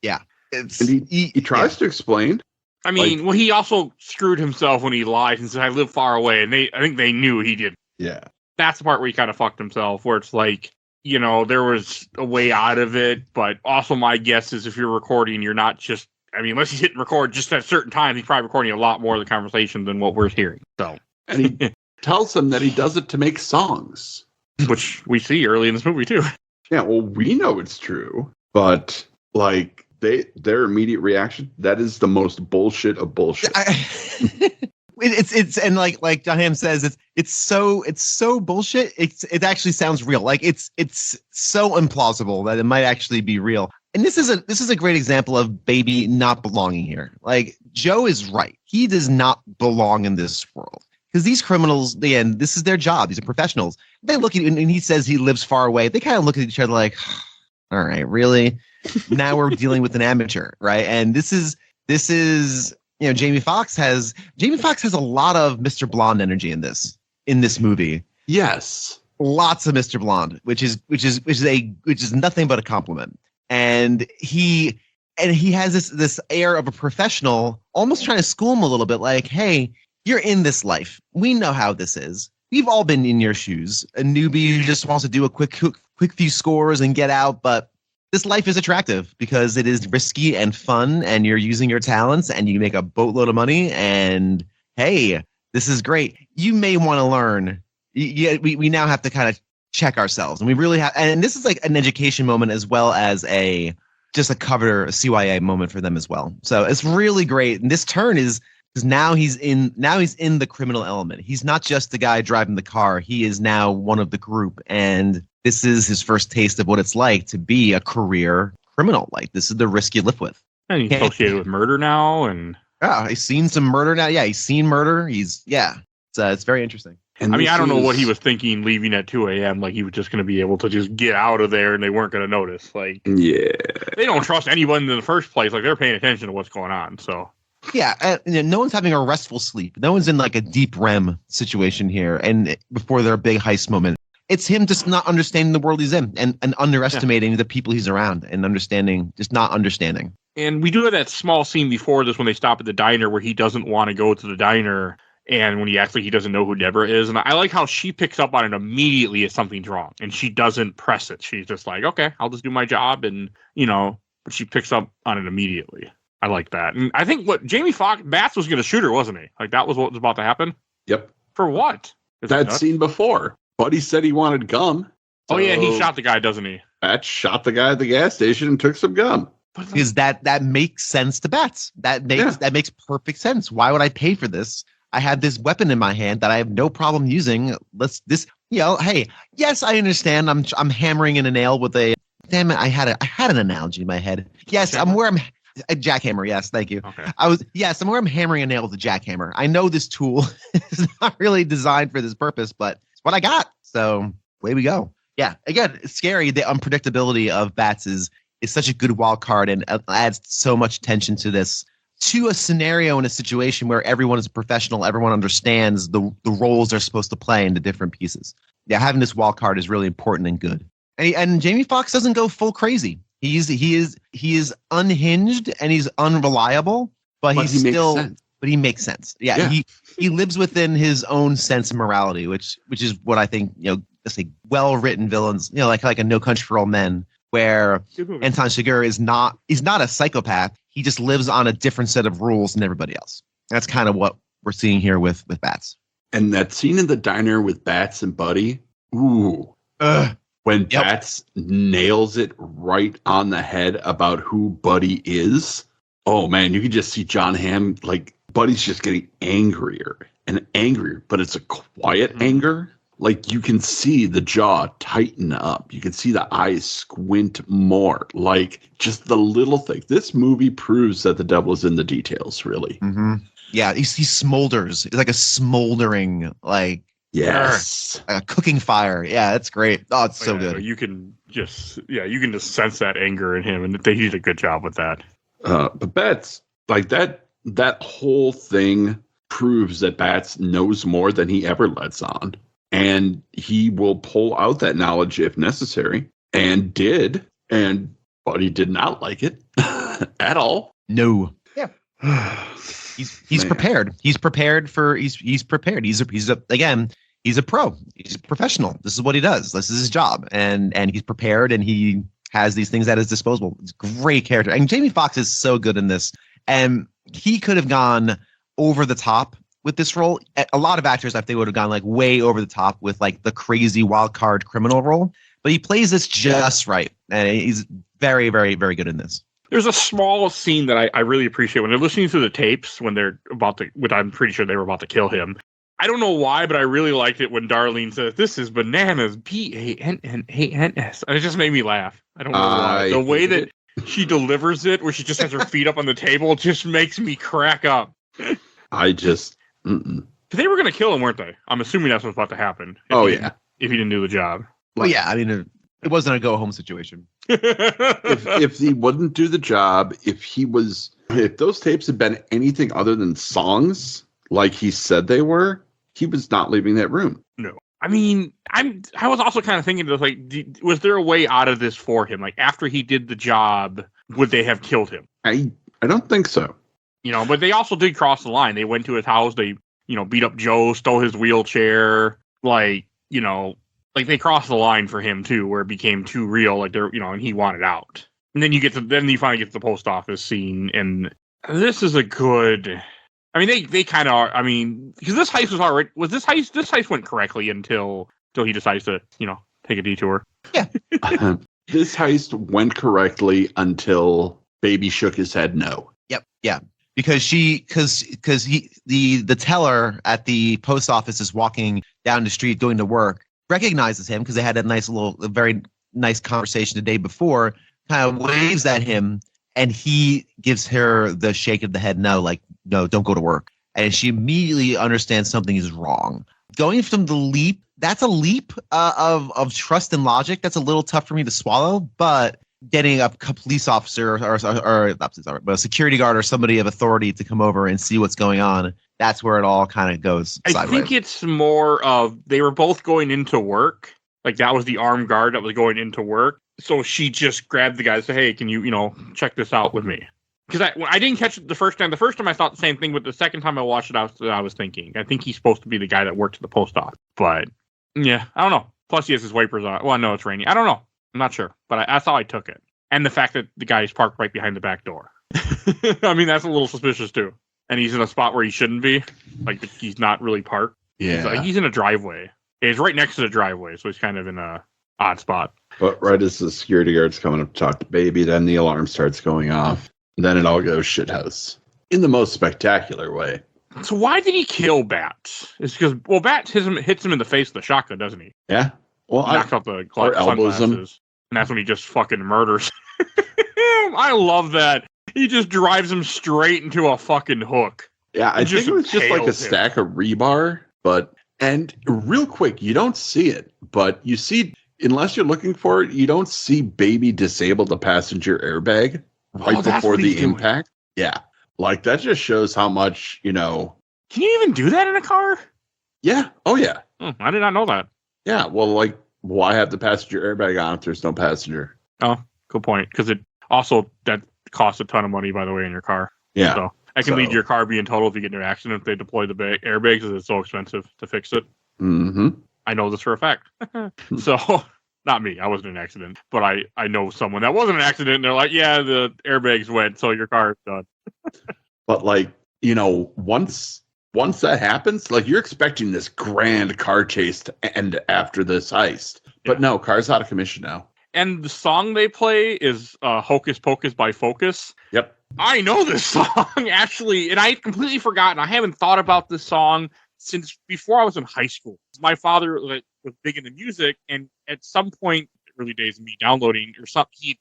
Yeah. And he tries to explain. I mean, he also screwed himself when he lied and said, I live far away, and I think they knew he did. Yeah. That's the part where he kind of fucked himself, where it's like, there was a way out of it, but also my guess is if you're recording, you're not just I mean, unless he's hitting record just at certain times, he's probably recording a lot more of the conversation than what we're hearing. So, And he tells them that he does it to make songs. which we see early in this movie too. Yeah, well, we know it's true, but like their immediate reaction, that is the most bullshit of bullshit. It's and like John Hamm says, it's so bullshit. It actually sounds real. Like it's so implausible that it might actually be real. And this is a great example of baby not belonging here. Like Joe is right. He does not belong in this world. Because these criminals, again, this is their job. These are professionals. They look at him and he says he lives far away. They kind of look at each other like, all right, really? Now we're dealing with an amateur, right? And this is Jamie Foxx has a lot of Mr. Blonde energy in this movie. Yes. Lots of Mr. Blonde, which is nothing but a compliment. And he has this air of a professional, almost trying to school him a little bit, like, hey, you're in this life. We know how this is. We've all been in your shoes. A newbie who just wants to do a quick few scores and get out, but this life is attractive because it is risky and fun, and you're using your talents, and you make a boatload of money. And hey, this is great. You may want to learn. Yeah, we now have to kind of check ourselves, and we really have. And this is like an education moment as well as a CYA moment for them as well. So it's really great. And this turn is. Because now he's in the criminal element. He's not just the guy driving the car. He is now one of the group. And this is his first taste of what it's like to be a career criminal. Like, this is the risk you live with. And he's associated with murder now. And yeah, he's seen some murder now. Yeah, he's seen murder. It's very interesting. And I mean, I don't know what he was thinking leaving at 2 a.m. Like, he was just going to be able to just get out of there and they weren't going to notice. Like, yeah, they don't trust anyone in the first place. Like, they're paying attention to what's going on. So. Yeah, no one's having a restful sleep. No one's in like a deep REM situation here, and before their big heist moment, it's him just not understanding the world he's in, and underestimating the people he's around, and just not understanding. And we do have that small scene before this when they stop at the diner where he doesn't want to go to the diner, and when he acts like he doesn't know who Deborah is. And I like how she picks up on it immediately if something's wrong, and she doesn't press it. She's just like, okay, I'll just do my job, and but she picks up on it immediately. I like that. And I think what Jamie Foxx, Bats was going to shoot her, wasn't he? Like, that was what was about to happen? Yep. For what? That scene before. Buddy said he wanted gum. Oh, yeah, he shot the guy, doesn't he? Bats shot the guy at the gas station and took some gum. Because that makes sense to Bats. That makes perfect sense. Why would I pay for this? I have this weapon in my hand that I have no problem using. Hey, yes, I understand. I'm hammering in a nail with a... Damn it, I had an analogy in my head. Yes, I'm where I'm... A jackhammer, yes, thank you. Okay. Somewhere I'm hammering a nail with a jackhammer. I know this tool is not really designed for this purpose, but it's what I got. So away we go. Yeah, again, it's scary. The unpredictability of Bats is such a good wild card and adds so much tension to a scenario in a situation where everyone is a professional, everyone understands the roles they're supposed to play in the different pieces. Yeah, having this wild card is really important and good. And Jamie Foxx doesn't go full crazy. He is unhinged and he's unreliable, but he makes sense. Yeah. He lives within his own sense of morality, which is what I think, let's say well-written villains, like a No Country for Old Men, where Anton Chigurh is not a psychopath. He just lives on a different set of rules than everybody else. That's kind of what we're seeing here with Bats. And that scene in the diner with Bats and Buddy, ooh. When Bats nails it right on the head about who Buddy is, oh man, you can just see John Hamm, like, Buddy's just getting angrier and angrier, but it's a quiet anger. Like, you can see the jaw tighten up. You can see the eyes squint more. Like, just the little thing. This movie proves that the devil is in the details, really. Mm-hmm. Yeah, he smolders. It's like a smoldering, like, yes, a cooking fire. Yeah, that's great. Oh, it's so good. You can just sense that anger in him, and he did a good job with that. But Bats, like that whole thing proves that Bats knows more than he ever lets on, and he will pull out that knowledge if necessary, and did. And Buddy did not like it at all. No. Yeah. He's prepared. He's prepared. He's prepared. He's a pro. He's a professional. This is what he does. This is his job. And he's prepared, and he has these things at his disposal. It's a great character. And Jamie Foxx is so good in this. And he could have gone over the top with this role. A lot of actors, I think, would have gone like way over the top with like the crazy wild card criminal role. But he plays this just right. And he's very, very, very good in this. There's a small scene that I really appreciate when they're listening to the tapes when they're about to, which I'm pretty sure they were about to kill him. I don't know why, but I really liked it when Darlene says, "This is bananas, BANANAS." And it just made me laugh. I don't know why. The way that she delivers it, where she just has her feet up on the table, just makes me crack up. I just... They were going to kill him, weren't they? I'm assuming that's what's about to happen. If he didn't do the job. Well, yeah, I mean, it wasn't a go-home situation. if he wouldn't do the job, if those tapes had been anything other than songs, like he said they were, he was not leaving that room. No. I mean, I was also kind of thinking, like, was there a way out of this for him? Like, after he did the job, would they have killed him? I don't think so. You know, but they also did cross the line. They went to his house. They, beat up Joe, stole his wheelchair. Like, like they crossed the line for him too, where it became too real. Like they're, and he wanted out. And then you finally get to the post office scene, and this is a good. I mean, they kind of are. I mean, because this heist this heist went correctly until he decides to, take a detour. Yeah. This heist went correctly until Baby shook his head no. Yep. Yeah. Because the teller at the post office is walking down the street going to work, recognizes him because they had a very nice conversation the day before, kind of waves at him, and he gives her the shake of the head no, like, no, don't go to work. And she immediately understands something is wrong. Going from the leap, that's a leap of trust and logic. That's a little tough for me to swallow, but getting a police officer or a security guard or somebody of authority to come over and see what's going on, that's where it all kind of goes sideways. I think it's more of they were both going into work. Like that was the armed guard that was going into work. So she just grabbed the guy and said, "Hey, can you, check this out with me?" Because I didn't catch it the first time. The first time I thought the same thing, but the second time I watched it, I was thinking, I think he's supposed to be the guy that worked at the post office. But yeah, I don't know. Plus he has his wipers on. Well, no, it's raining. I don't know. I'm not sure, but that's how I took it. And the fact that the guy is parked right behind the back door. I mean, that's a little suspicious too. And he's in a spot where he shouldn't be. Like he's not really parked. Yeah. He's in a driveway. He's right next to the driveway, so he's kind of in a odd spot. But right as the security guard's coming up to talk to Baby, then the alarm starts going off. Then it all goes shithouse. In the most spectacular way. So why did he kill Bats? It's because, Bats hits him in the face with the shotgun, doesn't he? Yeah. Well, knocks out the elbows sunglasses. him. And that's when he just fucking murders him. I love that. He just drives him straight into a fucking hook. Yeah, I think it was just like a stack of rebar. And real quick, you don't see it, but you see, unless you're looking for it, you don't see Baby disable the passenger airbag right before the impact. Yeah. Like, that just shows how much, Can you even do that in a car? Yeah. Oh, yeah. I did not know that. Yeah. Well, like, why have the passenger airbag on if there's no passenger? Oh, good point. Because that costs a ton of money, by the way, in your car. Yeah. So that can lead to your car being totaled if you get in an accident if they deploy the airbags because it's so expensive to fix it. Mm-hmm. I know this for a fact. So, not me. I wasn't in an accident. But I know someone that was in an accident and they're like, yeah, the airbags went, so your car is done. But, like, once that happens, like, you're expecting this grand car chase to end after this heist. But no, car's out of commission now. And the song they play is Hocus Pocus by Focus. Yep. I know this song, actually, and I had completely forgotten. I haven't thought about this song since before I was in high school. My father was big into music, and at some point, early days of me downloading or something, he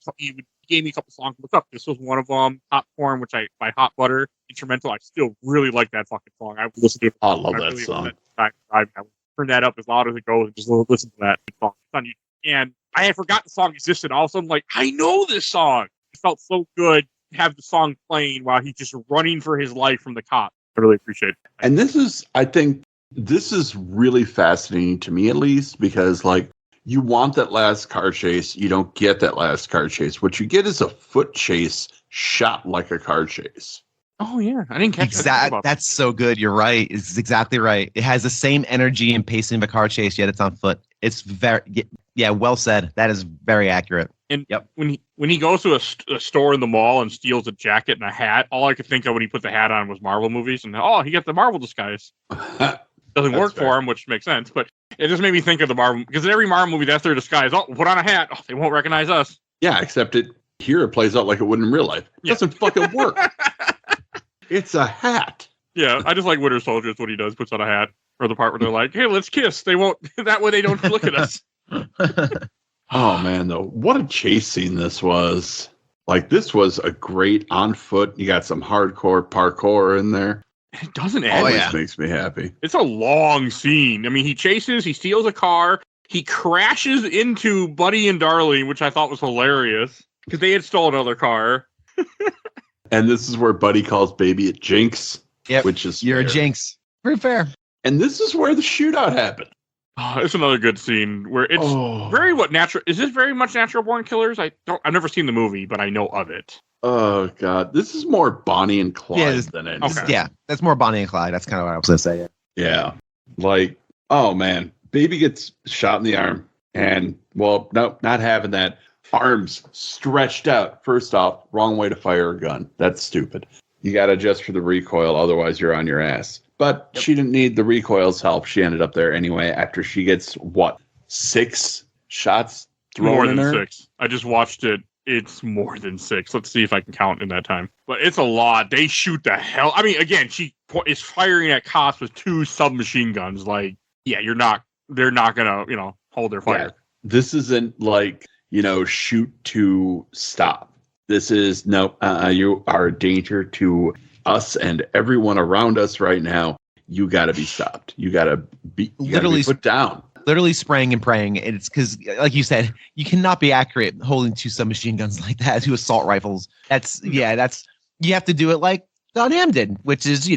gave me a couple songs to look up. This was one of them, Popcorn, by Hot Butter, instrumental. I still really like that fucking song. I would listen to it. I love that song. I would turn that up as loud as it goes and just listen to that song. It's on YouTube. And I had forgotten the song existed. All of a sudden, like, I know this song. It felt so good to have the song playing while he's just running for his life from the cop. I really appreciate it. And I think this is really fascinating to me, at least, because, like, you want that last car chase. You don't get that last car chase. What you get is a foot chase shot like a car chase. Oh, yeah. I didn't catch that. That's so good. You're right. It's exactly right. It has the same energy and pacing of a car chase, yet it's on foot. It's very, well said. That is very accurate. And Yep. when he goes to a store in the mall and steals a jacket and a hat, all I could think of when he put the hat on was Marvel movies. And he got the Marvel disguise. Doesn't work for him, which makes sense. But it just made me think of the Marvel, because in every Marvel movie, that's their disguise. Oh, put on a hat. Oh, they won't recognize us. Yeah, except here it plays out like it would in real life. It doesn't fucking work. It's a hat. Yeah, I just like Winter Soldier. What he does, puts on a hat. Or the part where they're like, hey, let's kiss. They won't, that way they don't look at us. Oh, man, though. What a chase scene this was. Like, this was a great on foot. You got some hardcore parkour in there. It doesn't end. Always makes me happy. It's a long scene. I mean, he steals a car. He crashes into Buddy and Darlene, which I thought was hilarious because they had stolen another car. And this is where Buddy calls Baby a jinx. Yep. Which is You're fair. a jinx. Very fair. And this is where the shootout happened. Oh, it's another good scene where it's very natural. Is this very much Natural Born Killers? I've never seen the movie, but I know of it. Oh God, this is more Bonnie and Clyde than anything. Okay. Yeah, that's more Bonnie and Clyde. That's kind of what I was gonna say. Yeah, like, oh man, Baby gets shot in the arm, and well, no, not having that. Arms stretched out. First off, wrong way to fire a gun. That's stupid. You got to adjust for the recoil, otherwise you're on your ass. But she didn't need the recoil's help. She ended up there anyway after she gets, 6 shots thrown More in than her? 6. I just watched it. It's more than 6. Let's see if I can count in that time. But it's a lot. They shoot the hell. I mean, again, she is firing at cops with 2 submachine guns. Like, yeah, they're not going to, hold their fire. Yeah. This isn't like, shoot to stop. This is, no, you are a danger to us and everyone around us right now. You got to be stopped. You got to be put down. Literally spraying and praying. And it's because, like you said, you cannot be accurate holding 2 submachine guns like that, 2 assault rifles. You have to do it like Don Ham did, which is,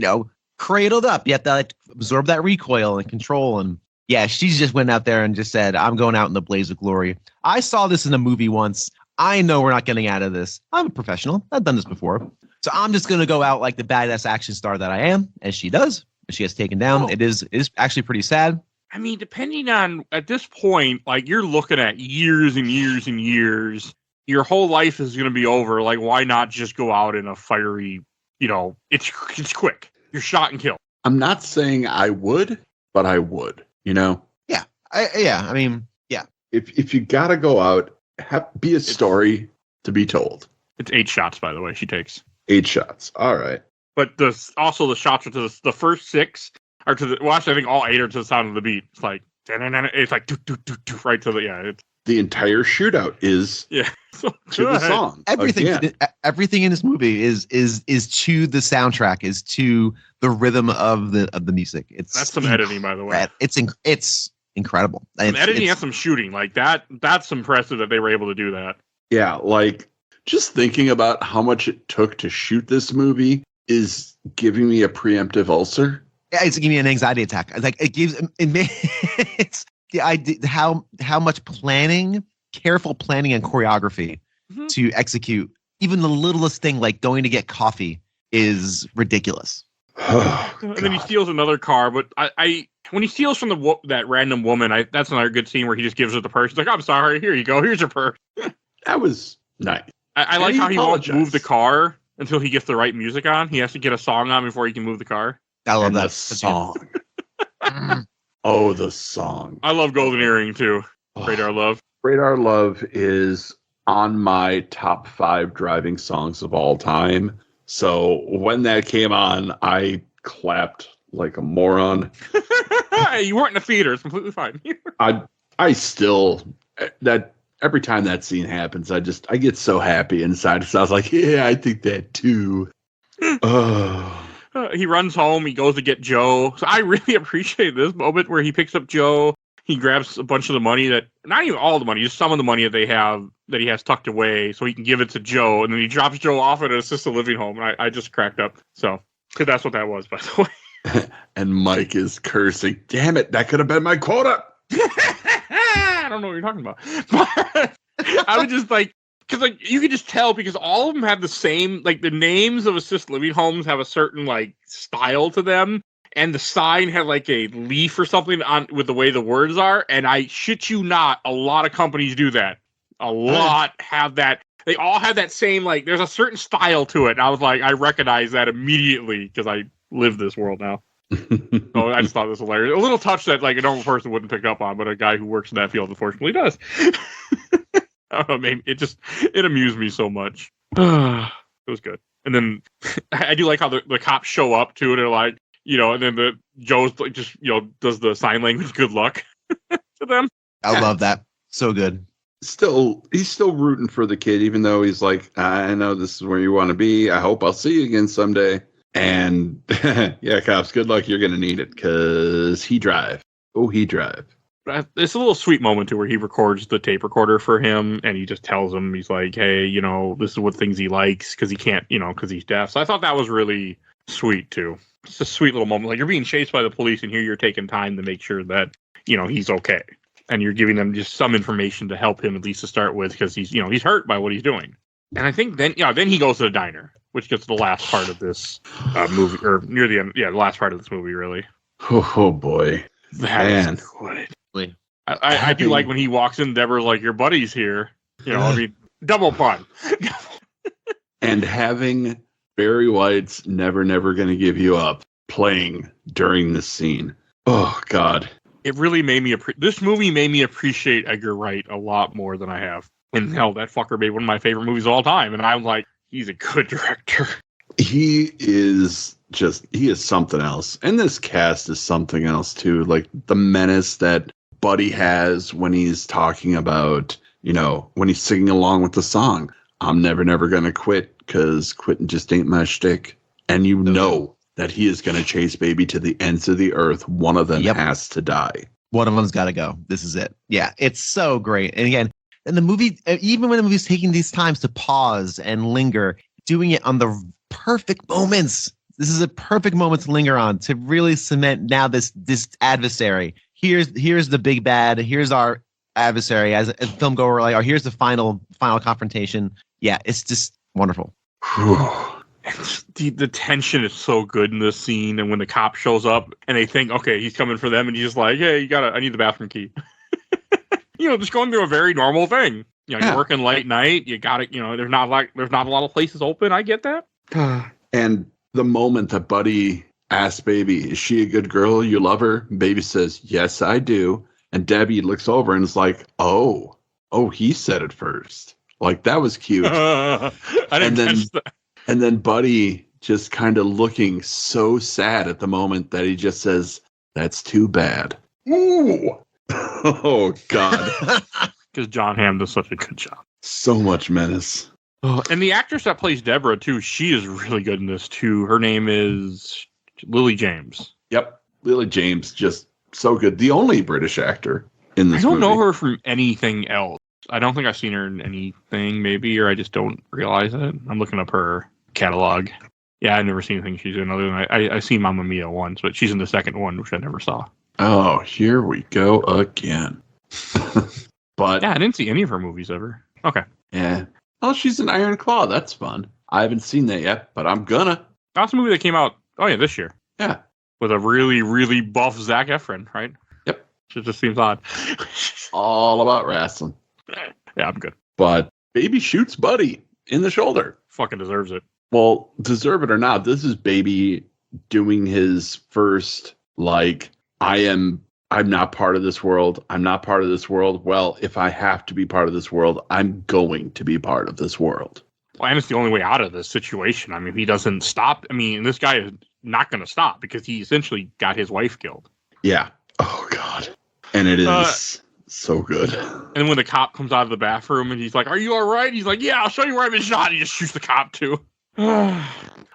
cradled up. You have to absorb that recoil and control. And yeah, she just went out there and just said, I'm going out in the blaze of glory. I saw this in a movie once. I know we're not getting out of this. I'm a professional. I've done this before. So I'm just going to go out like the badass action star that I am, as she does. She gets taken down. It is actually pretty sad. I mean, depending on, at this point, like, you're looking at years and years and years. Your whole life is going to be over. Like, why not just go out in a fiery, it's quick. You're shot and killed. I'm not saying I would, but I would, Yeah. I mean, yeah. If you got to go out, be a story to be told. It's 8 shots, by the way, she takes. 8 shots. All right. But also the shots are to the first 6 are to the, well, actually, I think all 8 are to the sound of the beat. It's like, it's like, right to the, The entire shootout is so to the song. Everything in this movie is to the soundtrack, is to the rhythm of the music. That's some editing, by the way. It's incredible. Some editing and some shooting. Like, that's impressive that they were able to do that. Yeah, like, just thinking about how much it took to shoot this movie is giving me a preemptive ulcer. Yeah, it's giving me an anxiety attack. It's like it's the idea how much careful planning and choreography to execute even the littlest thing like going to get coffee is ridiculous. Oh, and then he steals another car, but when he steals from that random woman, that's another good scene where he just gives her the purse. He's like, I'm sorry, here you go, here's your purse. That was nice. I like how he won't move the car until he gets the right music on. He has to get a song on before he can move the car. I love that the song. Oh, the song. I love Golden Earring too. Radar Love. Radar Love is on my top 5 driving songs of all time. So when that came on, I clapped like a moron. You weren't in the theater. It's completely fine. I still, that every time that scene happens, I get so happy inside. So I was like, yeah, I think that too. He runs home. He goes to get Joe. So I really appreciate this moment where he picks up Joe. He grabs a bunch of the money not even all the money, just some of the money that he has tucked away so he can give it to Joe. And then he drops Joe off at an assisted living home. And I just cracked up. So, because that's what that was, by the way. And Mike is cursing. Damn it, that could have been my quota. I don't know what you're talking about. But I was just like, because like you could just tell because all of them have the same, like the names of assisted living homes have a certain like style to them, and the sign had like a leaf or something on with the way the words are. And I shit you not, a lot of companies do that. a lot have that. They all have that same, like, there's a certain style to it. And I was like, I recognize that immediately because I live this world now. So I just thought this was hilarious. A little touch that, like, a normal person wouldn't pick up on, but a guy who works in that field unfortunately does. I don't know, maybe it amused me so much. It was good. And then I do like how the cops show up too, and they're like, and then Joe's like just, does the sign language good luck to them. I love that. So good. He's still rooting for the kid, even though he's like, I know this is where you want to be. I hope I'll see you again someday. And yeah, cops, good luck. You're going to need it because he drive. Oh, he drive. It's a little sweet moment too, where he records the tape recorder for him, and he just tells him, he's like, hey, this is what things he likes because he can't, because he's deaf. So I thought that was really sweet too. It's a sweet little moment. Like, you're being chased by the police, and here you're taking time to make sure that, he's okay. And you're giving them just some information to help him, at least to start with, because he's hurt by what he's doing. And I think then he goes to the diner, which gets to the last part of this movie, or near the end. Yeah, the last part of this movie, really. Oh boy. That is good. I do like when he walks in, Deborah's like, your buddy's here. Double pun. And having Barry White's Never, Never Gonna Give You Up playing during this scene. Oh, God. It really made me this movie made me appreciate Edgar Wright a lot more than I have. And hell, that fucker made one of my favorite movies of all time. And I'm like, he's a good director. He is something else. And this cast is something else too. Like the menace that Buddy has when he's talking about, when he's singing along with the song, I'm never, never going to quit because quitting just ain't my shtick. And know that he is going to chase baby to the ends of the earth. One of them has to die. One of them's got to go. This is it. Yeah, it's so great. And again, and the movie, even when the movie's taking these times to pause and linger, doing it on the perfect moments. This is a perfect moment to linger on, to really cement now this adversary. Here's the big bad. Here's our adversary as a film goer. Like, oh, here's the final confrontation. Yeah, it's just wonderful. The tension is so good in this scene, and when the cop shows up and they think, okay, he's coming for them, and he's just like, hey, I need the bathroom key. Just going through a very normal thing. You're working late night. You got it. There's not a lot of places open. I get that. And the moment that Buddy asks Baby, is she a good girl? You love her? Baby says, yes, I do. And Debbie looks over and is like, oh, he said it first. Like, that was cute. I didn't catch that. And then Buddy just kind of looking so sad at the moment that he just says, that's too bad. Ooh. Oh, God. Because John Hamm does such a good job. So much menace. Oh, and the actress that plays Deborah, too, she is really good in this, too. Her name is Lily James. Yep. Lily James, just so good. The only British actor in this movie. I don't know her from anything else. I don't think I've seen her in anything, maybe, or I just don't realize it. I'm looking up her catalog. Yeah, I've never seen anything she's in other than I've seen Mamma Mia once, but she's in the second one, which I never saw. Oh, here we go again. But yeah, I didn't see any of her movies ever. Okay. Yeah. Oh, she's in Iron Claw. That's fun. I haven't seen that yet, but I'm gonna. That's a movie that came out, this year. Yeah. With a really, really buff Zac Efron, right? Yep. It just seems odd. All about wrestling. Yeah, I'm good. But Baby shoots Buddy in the shoulder. Fucking deserves it. Well, deserve it or not, this is Baby doing his first, I'm not part of this world. I'm not part of this world. Well, if I have to be part of this world, I'm going to be part of this world. Well, and it's the only way out of this situation. I mean, if he doesn't stop, this guy is not going to stop because he essentially got his wife killed. Yeah. Oh, God. And it is so good. And when the cop comes out of the bathroom and he's like, are you all right? He's like, yeah, I'll show you where I've been shot. He just shoots the cop, too. Well,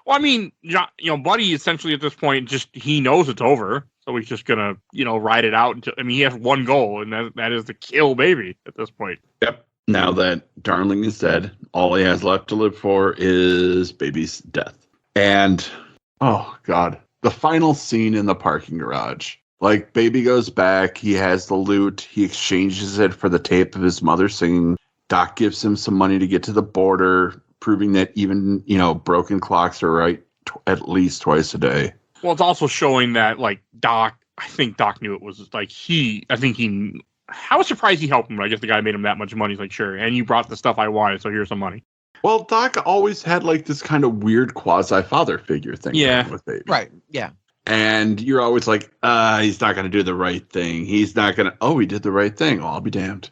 Buddy essentially at this point, he knows it's over. So he's just going to, ride it out until, he has one goal, and that is to kill Baby at this point. Yep. Now that Darling is dead, all he has left to live for is Baby's death. And, oh, God, the final scene in the parking garage. Baby goes back, he has the loot, he exchanges it for the tape of his mother singing. Doc gives him some money to get to the border, proving that even, broken clocks are right at least twice a day. Well, it's also showing that, Doc, I think Doc knew it was, I think he I was surprised he helped him. I guess the guy made him that much money. He's like, sure. And you brought the stuff I wanted, so here's some money. Well, Doc always had like this kind of weird quasi-father figure thing. Yeah. With Baby. Right. Yeah. And you're always like, he's not going to do the right thing. He's not going to, he did the right thing. Oh, I'll be damned.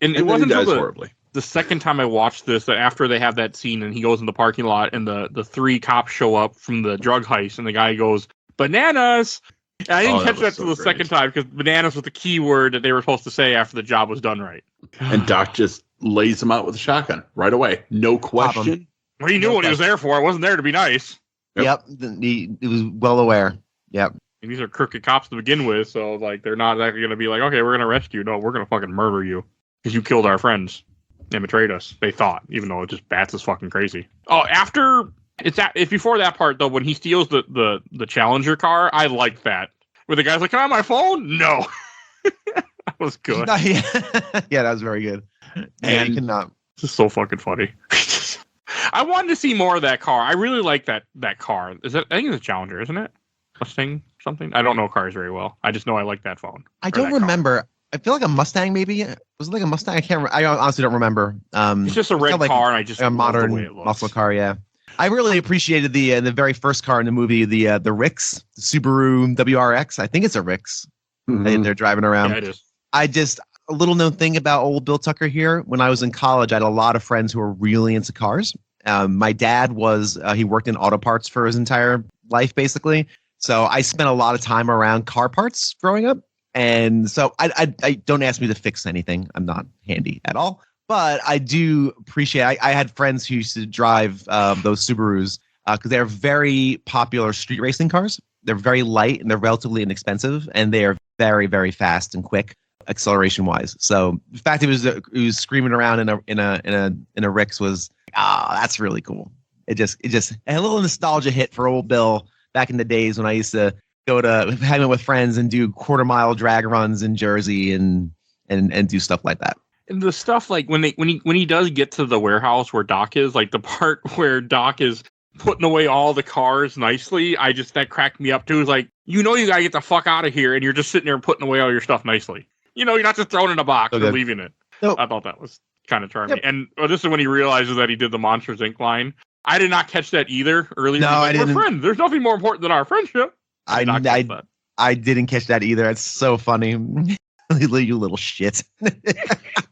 And it wasn't until horribly. The second time I watched this, that after they have that scene and he goes in the parking lot and the three cops show up from the drug heist and the guy goes, bananas. And I didn't catch that till the second time because bananas was the key word that they were supposed to say after the job was done right. And Doc just lays him out with a shotgun right away. No question. Well, he knew what he was there for. I wasn't there to be nice. Yep. He was well aware. Yep. And these are crooked cops to begin with, so like they're not actually going to be like, okay, we're going to arrest you. No, we're going to fucking murder you because you killed our friends and betrayed us. They thought, even though it just bats is fucking crazy. Oh, it's before that part though when he steals the Challenger car. I like that where the guy's like, "Can I have my phone?" No, that was good. Yeah, that was very good. And you cannot. This is so fucking funny. I wanted to see more of that car. I really like that car. I think it's a Challenger, isn't it? Mustang something? I don't know cars very well. I just know I like that phone. I don't remember. Car. I feel like a Mustang, maybe. Was it like a Mustang? I can't. I honestly don't remember. It's just a red car, and I just a modern muscle car. Yeah, I really appreciated the very first car in the movie, the Rix, the Subaru WRX. I think it's a Rix. And they're driving around. Yeah, it is. A little known thing about old Bill Tucker here. When I was in college, I had a lot of friends who were really into cars. My dad he worked in auto parts for his entire life, basically. So I spent a lot of time around car parts growing up. And so I don't ask me to fix anything. I'm not handy at all. But I do appreciate I had friends who used to drive those Subarus because they're very popular street racing cars. They're very light and they're relatively inexpensive. And they are very, very fast and quick acceleration wise. So the fact it was screaming around in a Rix was, that's really cool. It just a little nostalgia hit for old Bill back in the days when I used to go to hang out with friends and do quarter-mile drag runs in Jersey and do stuff like that. And the stuff like when he does get to the warehouse where Doc is, like the part where Doc is putting away all the cars nicely, that cracked me up too. It's like, you gotta get the fuck out of here, and you're just sitting there putting away all your stuff nicely. You're not just throwing it in a box or leaving it. Nope. I thought that was kind of charming. Yep. And this is when he realizes that he did the Monsters Inc. line. I did not catch that either earlier. No, I didn't. We're friends. There's nothing more important than our friendship. I didn't catch that either. It's so funny. You little shit.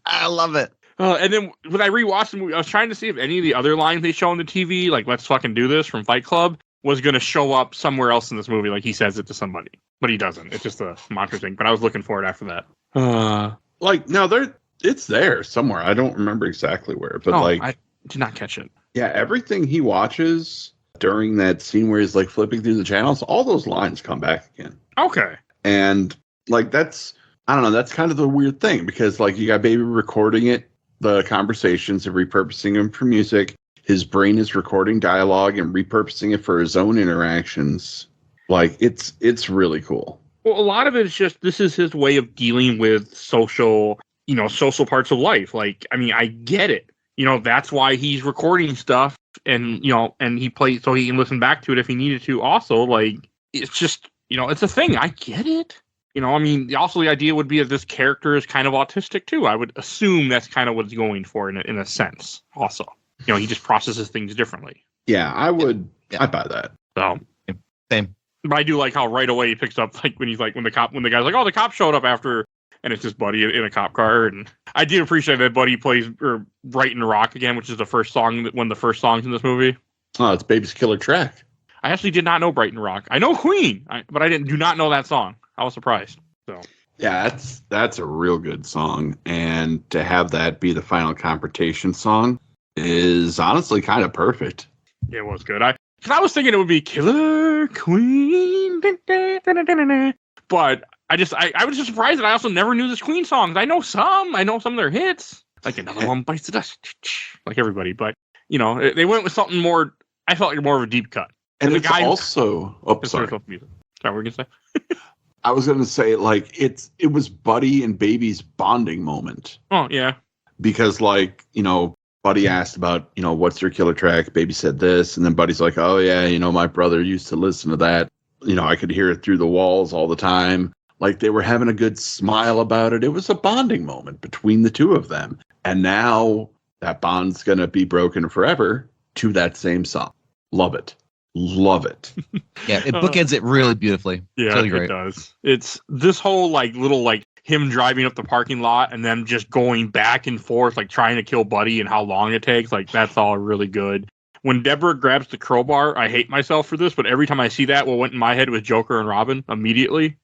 I love it. And then when I rewatched the movie, I was trying to see if any of the other lines they show on the TV, like "Let's fucking do this" from Fight Club, was going to show up somewhere else in this movie. Like he says it to somebody, but he doesn't. It's just a Monsters Inc. But I was looking for it after that. It's there somewhere. I don't remember exactly where, but I did not catch it. Yeah, everything he watches during that scene where he's like flipping through the channels, all those lines come back again. Okay. And like that's kind of the weird thing because like you got Baby recording it, the conversations and repurposing them for music. His brain is recording dialogue and repurposing it for his own interactions. Like it's really cool. Well, a lot of it is just this is his way of dealing with social parts of life. Like, I mean, I get it. That's why he's recording stuff and he plays so he can listen back to it if he needed to. Also, like, it's just, it's a thing. I get it. I mean, also the idea would be that this character is kind of autistic too. I would assume that's kind of what it's going for in a sense. Also, he just processes things differently. Yeah, I would. Yeah. I buy that. So, same. But I do like how right away he picks up like when the guy's like, oh, the cop showed up after. And it's just Buddy in a cop car. And I do appreciate that Buddy plays Brighton Rock again, which is one of the first songs in this movie. Oh, it's Baby's Killer Track. I actually did not know Brighton Rock. I know Queen, but I do not know that song. I was surprised. So yeah, that's a real good song. And to have that be the final confrontation song is honestly kind of perfect. It was good. I was thinking it would be Killer Queen. But I was just surprised that I also never knew this Queen songs. I know some of their hits, like Another One Bites the Dust, like everybody. But they went with something more. I felt like more of a deep cut. And the guy also. Oh, sorry. Sorry, what were you gonna say? I was gonna say like it was Buddy and Baby's bonding moment. Oh yeah. Because Buddy asked about what's your killer track. Baby said this, and then Buddy's like, oh yeah, my brother used to listen to that. I could hear it through the walls all the time. like they were having a good smile about it. It was a bonding moment between the two of them. And now that bond's going to be broken forever to that same song. Love it. Love it. Yeah, it bookends it really beautifully. Yeah, really it great. does. It's this whole like little like him driving up the parking lot and then just going back and forth, like trying to kill Buddy and how long it takes. Like that's all really good. When Deborah grabs the crowbar, I hate myself for this, but every time I see that, what went in my head was Joker and Robin immediately.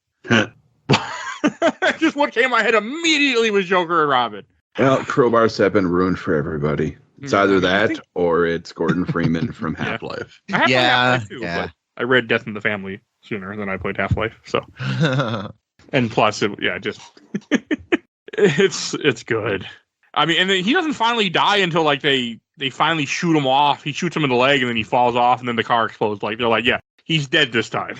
Just what came in my head immediately was Joker and Robin. Well, crowbars have been ruined for everybody. It's either that or it's Gordon Freeman from Half-Life. I have Half-Life too, yeah. but I read Death in the Family sooner than I played Half-Life. So, and plus, it's good. I mean, and then he doesn't finally die until like they finally shoot him off. He shoots him in the leg, and then he falls off, and then the car explodes. Like they're like, yeah, he's dead this time.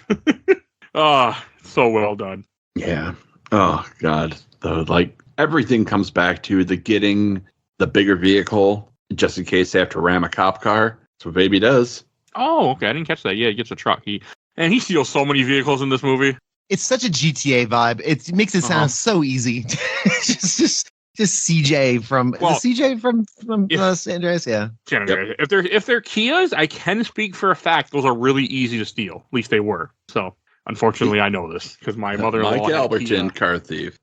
So well done. Yeah. Oh God. Like everything comes back to the getting the bigger vehicle just in case they have to ram a cop car. That's what Baby does. Oh, okay. I didn't catch that. Yeah, he gets a truck. He steals so many vehicles in this movie. It's such a GTA vibe. It makes it sound so easy. just CJ from CJ from San Andreas. Yeah. San Andreas. If they're Kias, I can speak for a fact those are really easy to steal. At least they were. So unfortunately, I know this because my mother-in-law Mike had Albertin, car thief.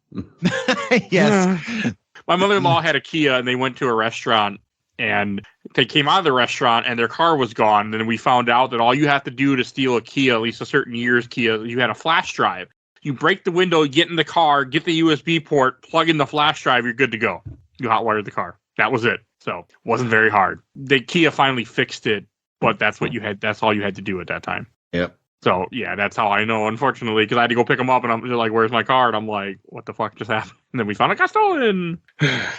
Yes. My mother-in-law had a Kia, and they went to a restaurant, and they came out of the restaurant, and their car was gone. And then we found out that all you have to do to steal a Kia, at least a certain year's Kia, you had a flash drive. You break the window, get in the car, get the USB port, plug in the flash drive, you're good to go. You hotwired the car. That was it. So it wasn't very hard. The Kia finally fixed it, but that's all you had to do at that time. Yep. So yeah, that's how I know, unfortunately, because I had to go pick them up, and they're like, "Where's my car?" And I'm like, "What the fuck just happened?" And then we found it got stolen.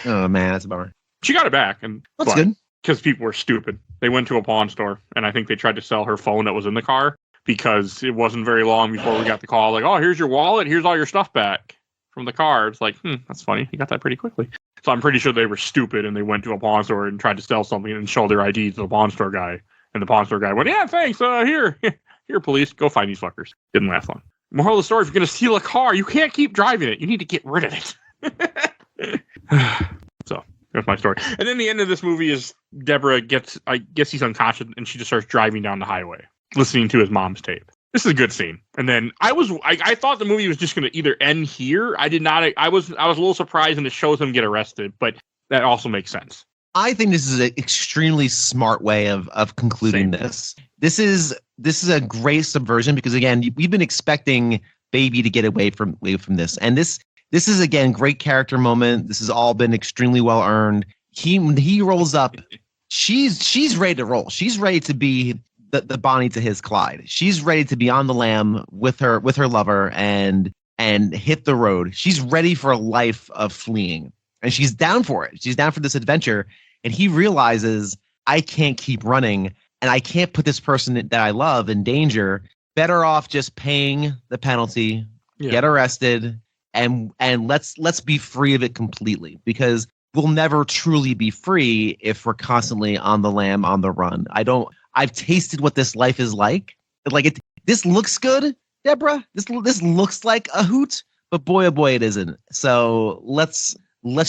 Oh man, that's a bummer. She got it back, and that's good because people were stupid. They went to a pawn store, and I think they tried to sell her phone that was in the car because it wasn't very long before we got the call, like, "Oh, here's your wallet. Here's all your stuff back from the car." It's like, that's funny. You got that pretty quickly. So I'm pretty sure they were stupid, and they went to a pawn store and tried to sell something and show their ID to the pawn store guy, and the pawn store guy went, "Yeah, thanks. Here." Here, police, go find these fuckers. Didn't last long. Moral of the story, if you're going to steal a car, you can't keep driving it. You need to get rid of it. So, that's my story. And then the end of this movie is Deborah I guess he's unconscious, and she just starts driving down the highway, listening to his mom's tape. This is a good scene. And then I thought the movie was just going to either end here. I was a little surprised, and it shows him get arrested, but that also makes sense. I think this is an extremely smart way of concluding this. This is a great subversion because again, we've been expecting Baby to get away from this, and this is again great character moment. This has all been extremely well earned. He rolls up, she's ready to roll. She's ready to be the Bonnie to his Clyde. She's ready to be on the lam with her lover and hit the road. She's ready for a life of fleeing, and she's down for it. She's down for this adventure. And he realizes, I can't keep running, and I can't put this person that I love in danger. Better off just paying the penalty, get arrested, and let's be free of it completely. Because we'll never truly be free if we're constantly on the lam, on the run. I've tasted what this life is like. This looks good, Deborah. This looks like a hoot, but boy, oh boy, it isn't. So let's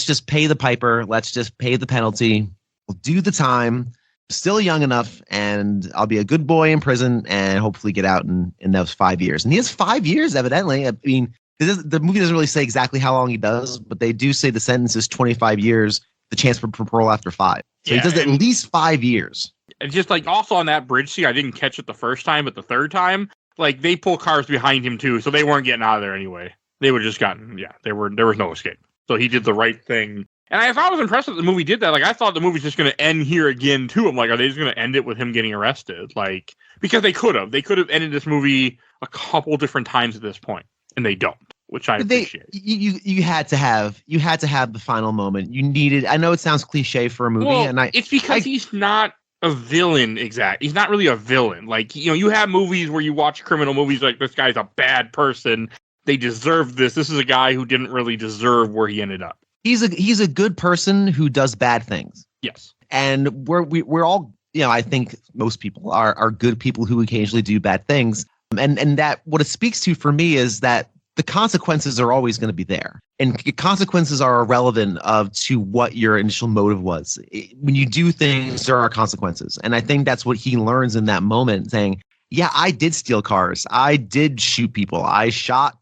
just pay the piper. Let's just pay the penalty. We'll do the time. Still young enough, and I'll be a good boy in prison and hopefully get out in those 5 years. And he has 5 years, evidently. I mean, the movie doesn't really say exactly how long he does, but they do say the sentence is 25 years, the chance for parole after 5. So he does at least 5 years. And just like also on that bridge scene, I didn't catch it the first time, but the third time, like they pull cars behind him too, so they weren't getting out of there anyway. They would have just gotten, there was no escape. So he did the right thing. And I was impressed that the movie did that. Like, I thought the movie's just going to end here again, too. I'm like, are they just going to end it with him getting arrested? Like, because they could have. They could have ended this movie a couple different times at this point, and they don't, which I appreciate. You had to have the final moment. You needed. I know it sounds cliche for a movie, it's because he's not a villain. He's not really a villain. Like, you have movies where you watch criminal movies like this guy's a bad person. They deserve this. This is a guy who didn't really deserve where he ended up. He's a good person who does bad things. Yes. And we're all, I think most people are good people who occasionally do bad things. And that what it speaks to for me is that the consequences are always going to be there. And consequences are irrelevant to what your initial motive was. When you do things, there are consequences. And I think that's what he learns in that moment, saying, yeah, I did steal cars. I did shoot people. I've shot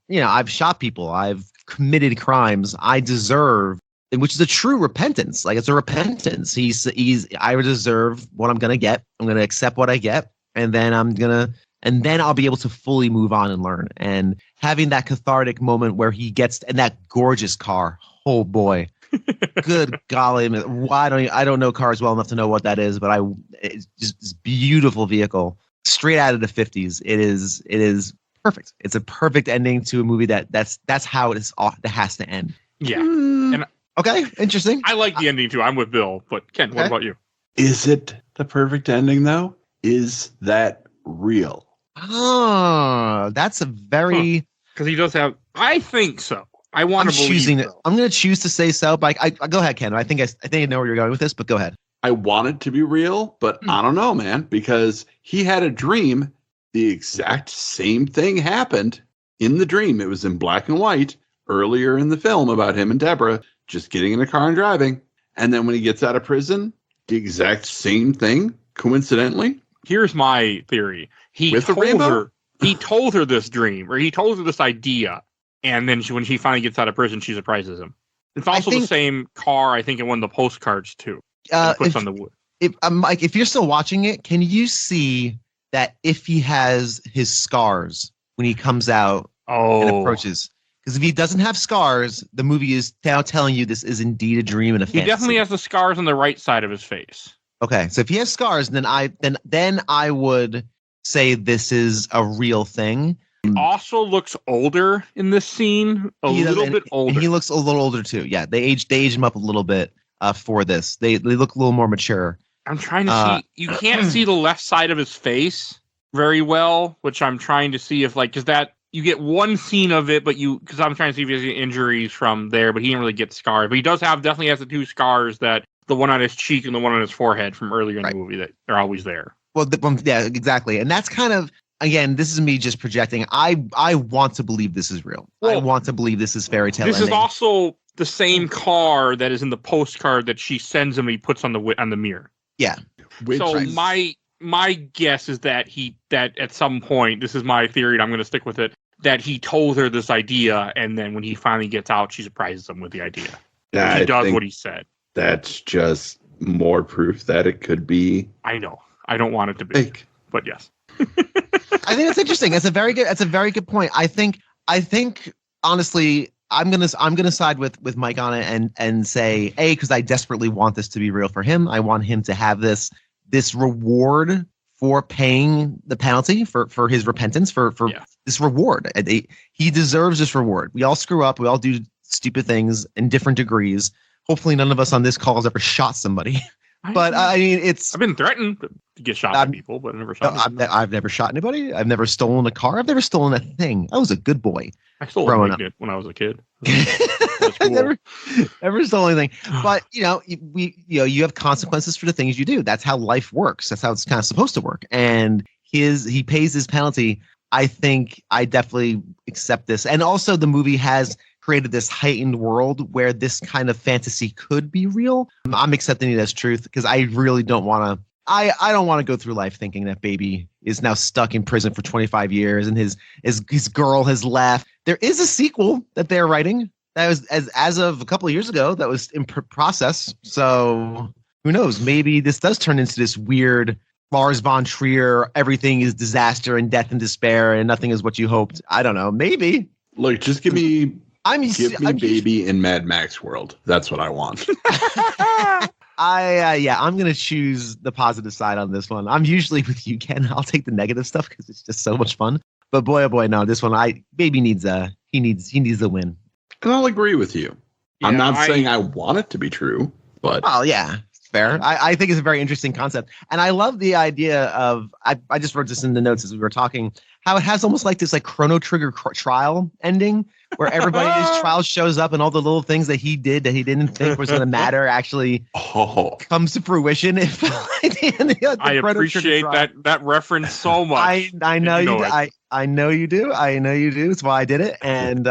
people. I've committed crimes. I deserve, which is a true repentance. Like, it's a repentance. I deserve what I'm going to get. I'm going to accept what I get. And then I'll be able to fully move on and learn. And having that cathartic moment where he gets and that gorgeous car. Oh boy, good golly! I don't know cars well enough to know what that is, but it's just this beautiful vehicle, straight out of the 50s. It is perfect. It's a perfect ending to a movie that's how it has to end. Yeah. And okay, interesting. I like the ending too. I'm with Bill, but Ken, what about you? Is it the perfect ending though? Is that real? Oh, that's a very... Because he does have... I think so. I want to believe so. I'm going to choose to say so, but I go ahead, Ken. I think I know where you're going with this, but go ahead. I want it to be real, but I don't know, man, because he had a dream. The exact same thing happened in the dream. It was in black and white earlier in the film about him and Deborah just getting in a car and driving. And then when he gets out of prison, the exact same thing, coincidentally. Here's my theory. He told her this dream, or he told her this idea, and then when she finally gets out of prison, she surprises him. It's also the same car, I think, in one of the postcards, too. Puts on the wood. Mike, if you're still watching it, can you see that if he has his scars when he comes out and approaches? Because if he doesn't have scars, the movie is now telling you this is indeed a dream and a fantasy. He definitely has the scars on the right side of his face. Okay, so if he has scars, then I would say this is a real thing. He also looks older in this scene, a little bit older. And he looks a little older too. Yeah, they aged him up a little bit for this. They look a little more mature. I'm trying to see. You can't see the left side of his face very well, which I'm trying to see if because that you get one scene of it, but because I'm trying to see if he has any injuries from there, but he didn't really get scarred. But he definitely has the two scars, that the one on his cheek and the one on his forehead from earlier in the movie, that are always there. Well, yeah, exactly. And that's kind of, again, this is me just projecting. I want to believe this is real. Well, I want to believe this is fairy tale. This is also the same car that is in the postcard that she sends him. He puts on the mirror. Yeah. My guess is that that at some point, this is my theory, and I'm going to stick with it, that he told her this idea, and then when he finally gets out, she surprises him with the idea. Yeah, he does what he said. That's just more proof that it could be. I know. I don't want it to be, but yes. I think it's interesting. That's a very good point. I think honestly, I'm gonna side with Mike on it and say, because I desperately want this to be real for him. I want him to have this reward for paying the penalty for his repentance, for this reward. He deserves this reward. We all screw up. We all do stupid things in different degrees. Hopefully none of us on this call has ever shot somebody. But I mean, I've been threatened to get shot by people, but I've never shot anybody. I've never shot anybody. I've never stolen a car. I've never stolen a thing. I was a good boy. I stole a magnet when I was a kid. I've never stolen anything. But you have consequences for the things you do. That's how life works. That's how it's kind of supposed to work. And he pays his penalty. I think I definitely accept this. And also, the movie has created this heightened world where this kind of fantasy could be real. I'm accepting it as truth because I really don't want to. I don't want to go through life thinking that baby is now stuck in prison for 25 years and his girl has left. There is a sequel that they're writing that was as of a couple of years ago that was in process. So who knows? Maybe this does turn into this weird Lars von Trier. Everything is disaster and death and despair and nothing is what you hoped. I don't know. Maybe. Look, just give me. Give me baby in Mad Max world. That's what I want. I'm going to choose the positive side on this one. I'm usually with you, Ken. I'll take the negative stuff because it's just so much fun. But boy, oh boy, no, this one, baby needs a win. And I'll agree with you. Yeah, I'm not saying I want it to be true, but. Oh, yeah. fair. I think it's a very interesting concept. And I love the idea of, I just wrote this in the notes as we were talking, how it has almost like this like Chrono Trigger trial ending where everybody's trial shows up and all the little things that he did that he didn't think was going to matter actually comes to fruition. I appreciate that reference so much. I know you do. I know you do. I know you do. That's why I did it. And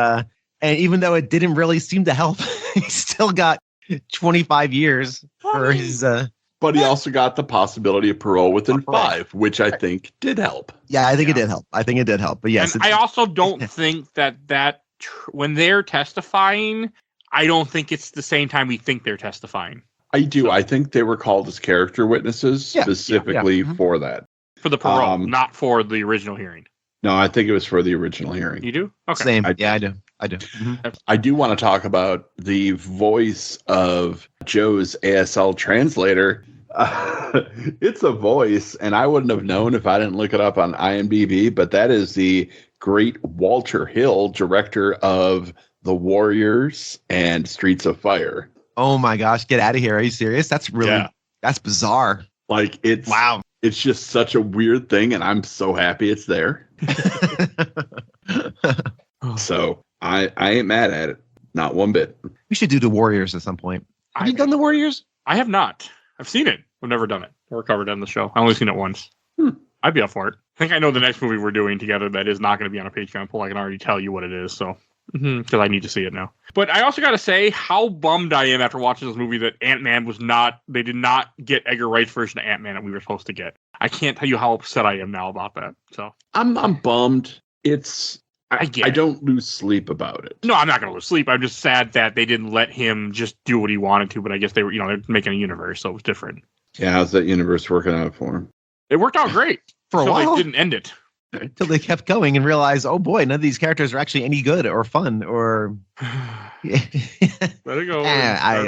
even though it didn't really seem to help, he still got 25 years for his. But he also got the possibility of parole within 5, which I think did help. Yeah, I think it did help. But yes, and I also don't think that when they're testifying, I don't think it's the same time we think they're testifying. I do. So, I think they were called as character witnesses specifically for that. For the parole, not for the original hearing. No, I think it was for the original hearing. You do? Okay. Same. I do. Mm-hmm. I do want to talk about the voice of Joe's ASL translator. It's a voice, and I wouldn't have known if I didn't look it up on IMDb, but that is the great Walter Hill, director of The Warriors and Streets of Fire. Oh my gosh, get out of here. Are you serious? That's really, that's bizarre. Like, it's just such a weird thing, and I'm so happy it's there. So I ain't mad at it. Not one bit. We should do The Warriors at some point. Have you done The Warriors? I have not. I've seen it. I've never done it or covered it on the show. I've only seen it once. I'd be up for it. I think I know the next movie we're doing together that is not going to be on a Patreon poll. I can already tell you what it is, so because I need to see it now. But I also got to say how bummed I am after watching this movie that Ant-Man was not. They did not get Edgar Wright's version of Ant-Man that we were supposed to get. I can't tell you how upset I am now about that. So I'm bummed. I don't lose sleep about it. No, I'm not going to lose sleep. I'm just sad that they didn't let him just do what he wanted to. But I guess they were, they're making a universe, so it was different. Yeah, how's that universe working out for him? It worked out great for a while. They didn't end it until they kept going and realized, oh boy, none of these characters are actually any good or fun or. Let it go.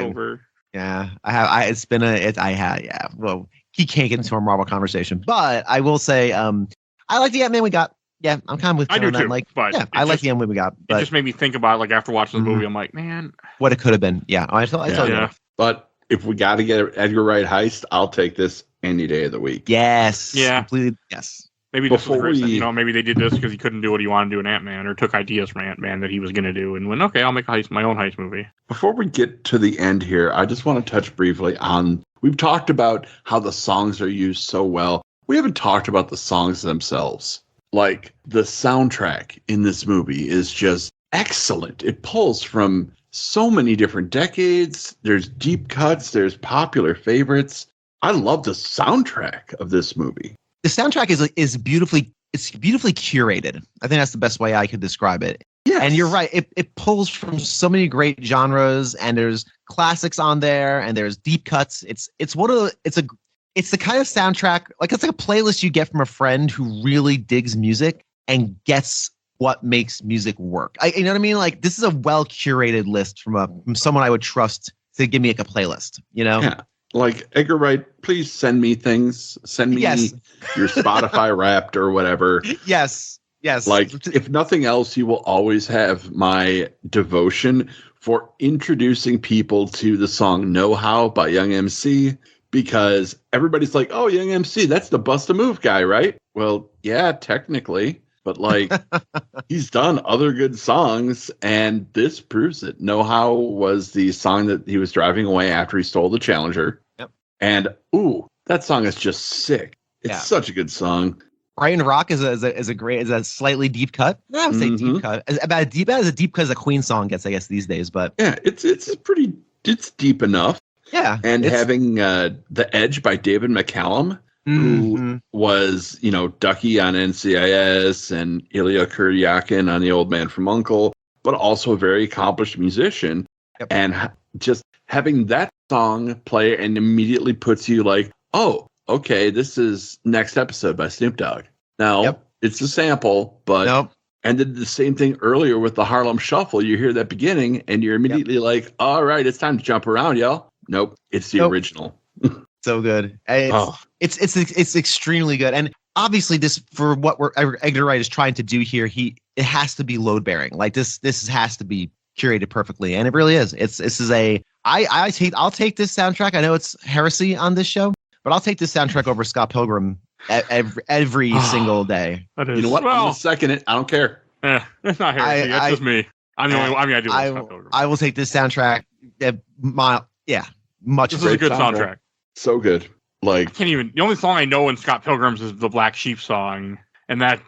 Over. Yeah, I have. It's been yeah. Well, he can't get into a Marvel conversation, but I will say, I like the Ant-Man we got. Yeah, I'm kind of with you. I do too. Like, but yeah, I like the Ant-Man we got. But it just made me think about after watching the movie, I'm like, man, what it could have been. Yeah, I tell you. But if we got to get an Edgar Wright heist, I'll take this any day of the week. Yes. Yeah. Completely. Yes. Maybe this was maybe they did this because he couldn't do what he wanted to do in Ant-Man, or took ideas from Ant-Man that he was going to do, and went, okay, I'll make my own heist movie. Before we get to the end here, I just want to touch briefly on. We've talked about how the songs are used so well. We haven't talked about the songs themselves. Like, the soundtrack in this movie is just excellent. It pulls from so many different decades. There's deep cuts. There's popular favorites. I love the soundtrack of this movie. The soundtrack is beautifully curated. I think that's the best way I could describe it. Yeah, and you're right. It pulls from so many great genres, and there's classics on there, and there's deep cuts. It's the kind of soundtrack, like it's like a playlist you get from a friend who really digs music and gets what makes music work. You know what I mean? Like, this is a well curated list from someone I would trust to give me like a playlist. Yeah. Like, Edgar Wright, please send me things. Send me your Spotify Wrapped or whatever. Yes. Like, if nothing else, you will always have my devotion for introducing people to the song Know How by Young MC. Because everybody's like, oh, Young MC, that's the Bust a Move guy, right? Well, yeah, technically. But, like, he's done other good songs, and this proves it. Know How was the song that he was driving away after he stole the Challenger. Yep. And, that song is just sick. It's such a good song. Brighton Rock is a slightly deep cut. I would say deep cut. About as deep cut as a Queen song gets, I guess, these days. But yeah, it's deep enough. Yeah. And having The Edge by David McCallum, who was, Ducky on NCIS and Ilya Kuryakin on The Old Man from U.N.C.L.E., but also a very accomplished musician. Yep. And just having that song play and immediately puts you like, oh, okay, this is Next Episode by Snoop Dogg. Now, it's a sample, but... And did the same thing earlier with the Harlem Shuffle. You hear that beginning, and you're immediately like, all right, it's time to jump around, y'all. Nope, it's the original. So good. It's extremely good. And obviously, this, for what Edgar Wright is trying to do here, it has to be load bearing. Like, this has to be curated perfectly, and it really is. This is a I'll take this soundtrack. I know it's heresy on this show, but I'll take this soundtrack over Scott Pilgrim every single day. You know what? I'm gonna second it. I don't care. It's not heresy. That's just me. I'm the only one. I mean, I do like Scott Pilgrim. I will take this soundtrack. Much. This is a good soundtrack. So good. Like, I can't even. The only song I know in Scott Pilgrim's is the Black Sheep song, and that,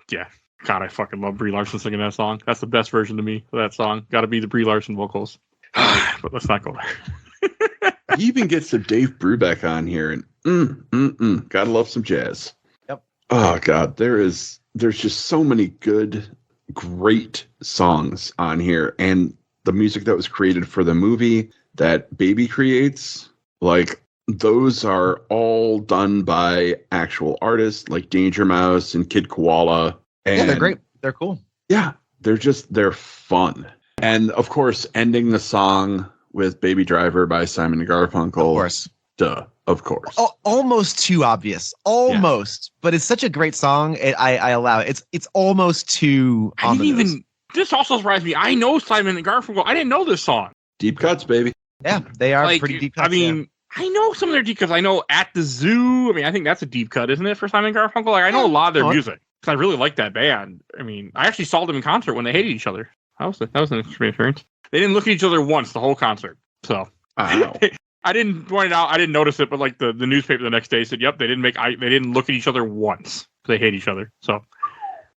God, I fucking love Brie Larson singing that song. That's the best version to me of that song. Got to be the Brie Larson vocals. But let's not go there. He even gets some Dave Brubeck on here, and gotta love some jazz. Yep. Oh God, there's just so many good, great songs on here, and the music that was created for the movie that Baby creates, like, those are all done by actual artists like Danger Mouse and Kid Koala. And they're great. They're cool. Yeah, they're fun. And of course, ending the song with Baby Driver by Simon and Garfunkel. Of course. Duh. Of course. Oh, almost too obvious. Almost. Yeah. But it's such a great song. I allow it. It's almost too ominous. This also surprised me. I know Simon and Garfunkel. I didn't know this song. Deep cuts, baby. Yeah, they are pretty deep cuts. I mean, I know some of their deep cuts. I know At the Zoo. I mean, I think that's a deep cut, isn't it, for Simon and Garfunkel? Like, I know a lot of their music because I really like that band. I mean, I actually saw them in concert when they hated each other. That was an experience. They didn't look at each other once the whole concert. So I didn't point it out. I didn't notice it, but like the newspaper the next day said, "Yep, they didn't look at each other once. They hate each other." So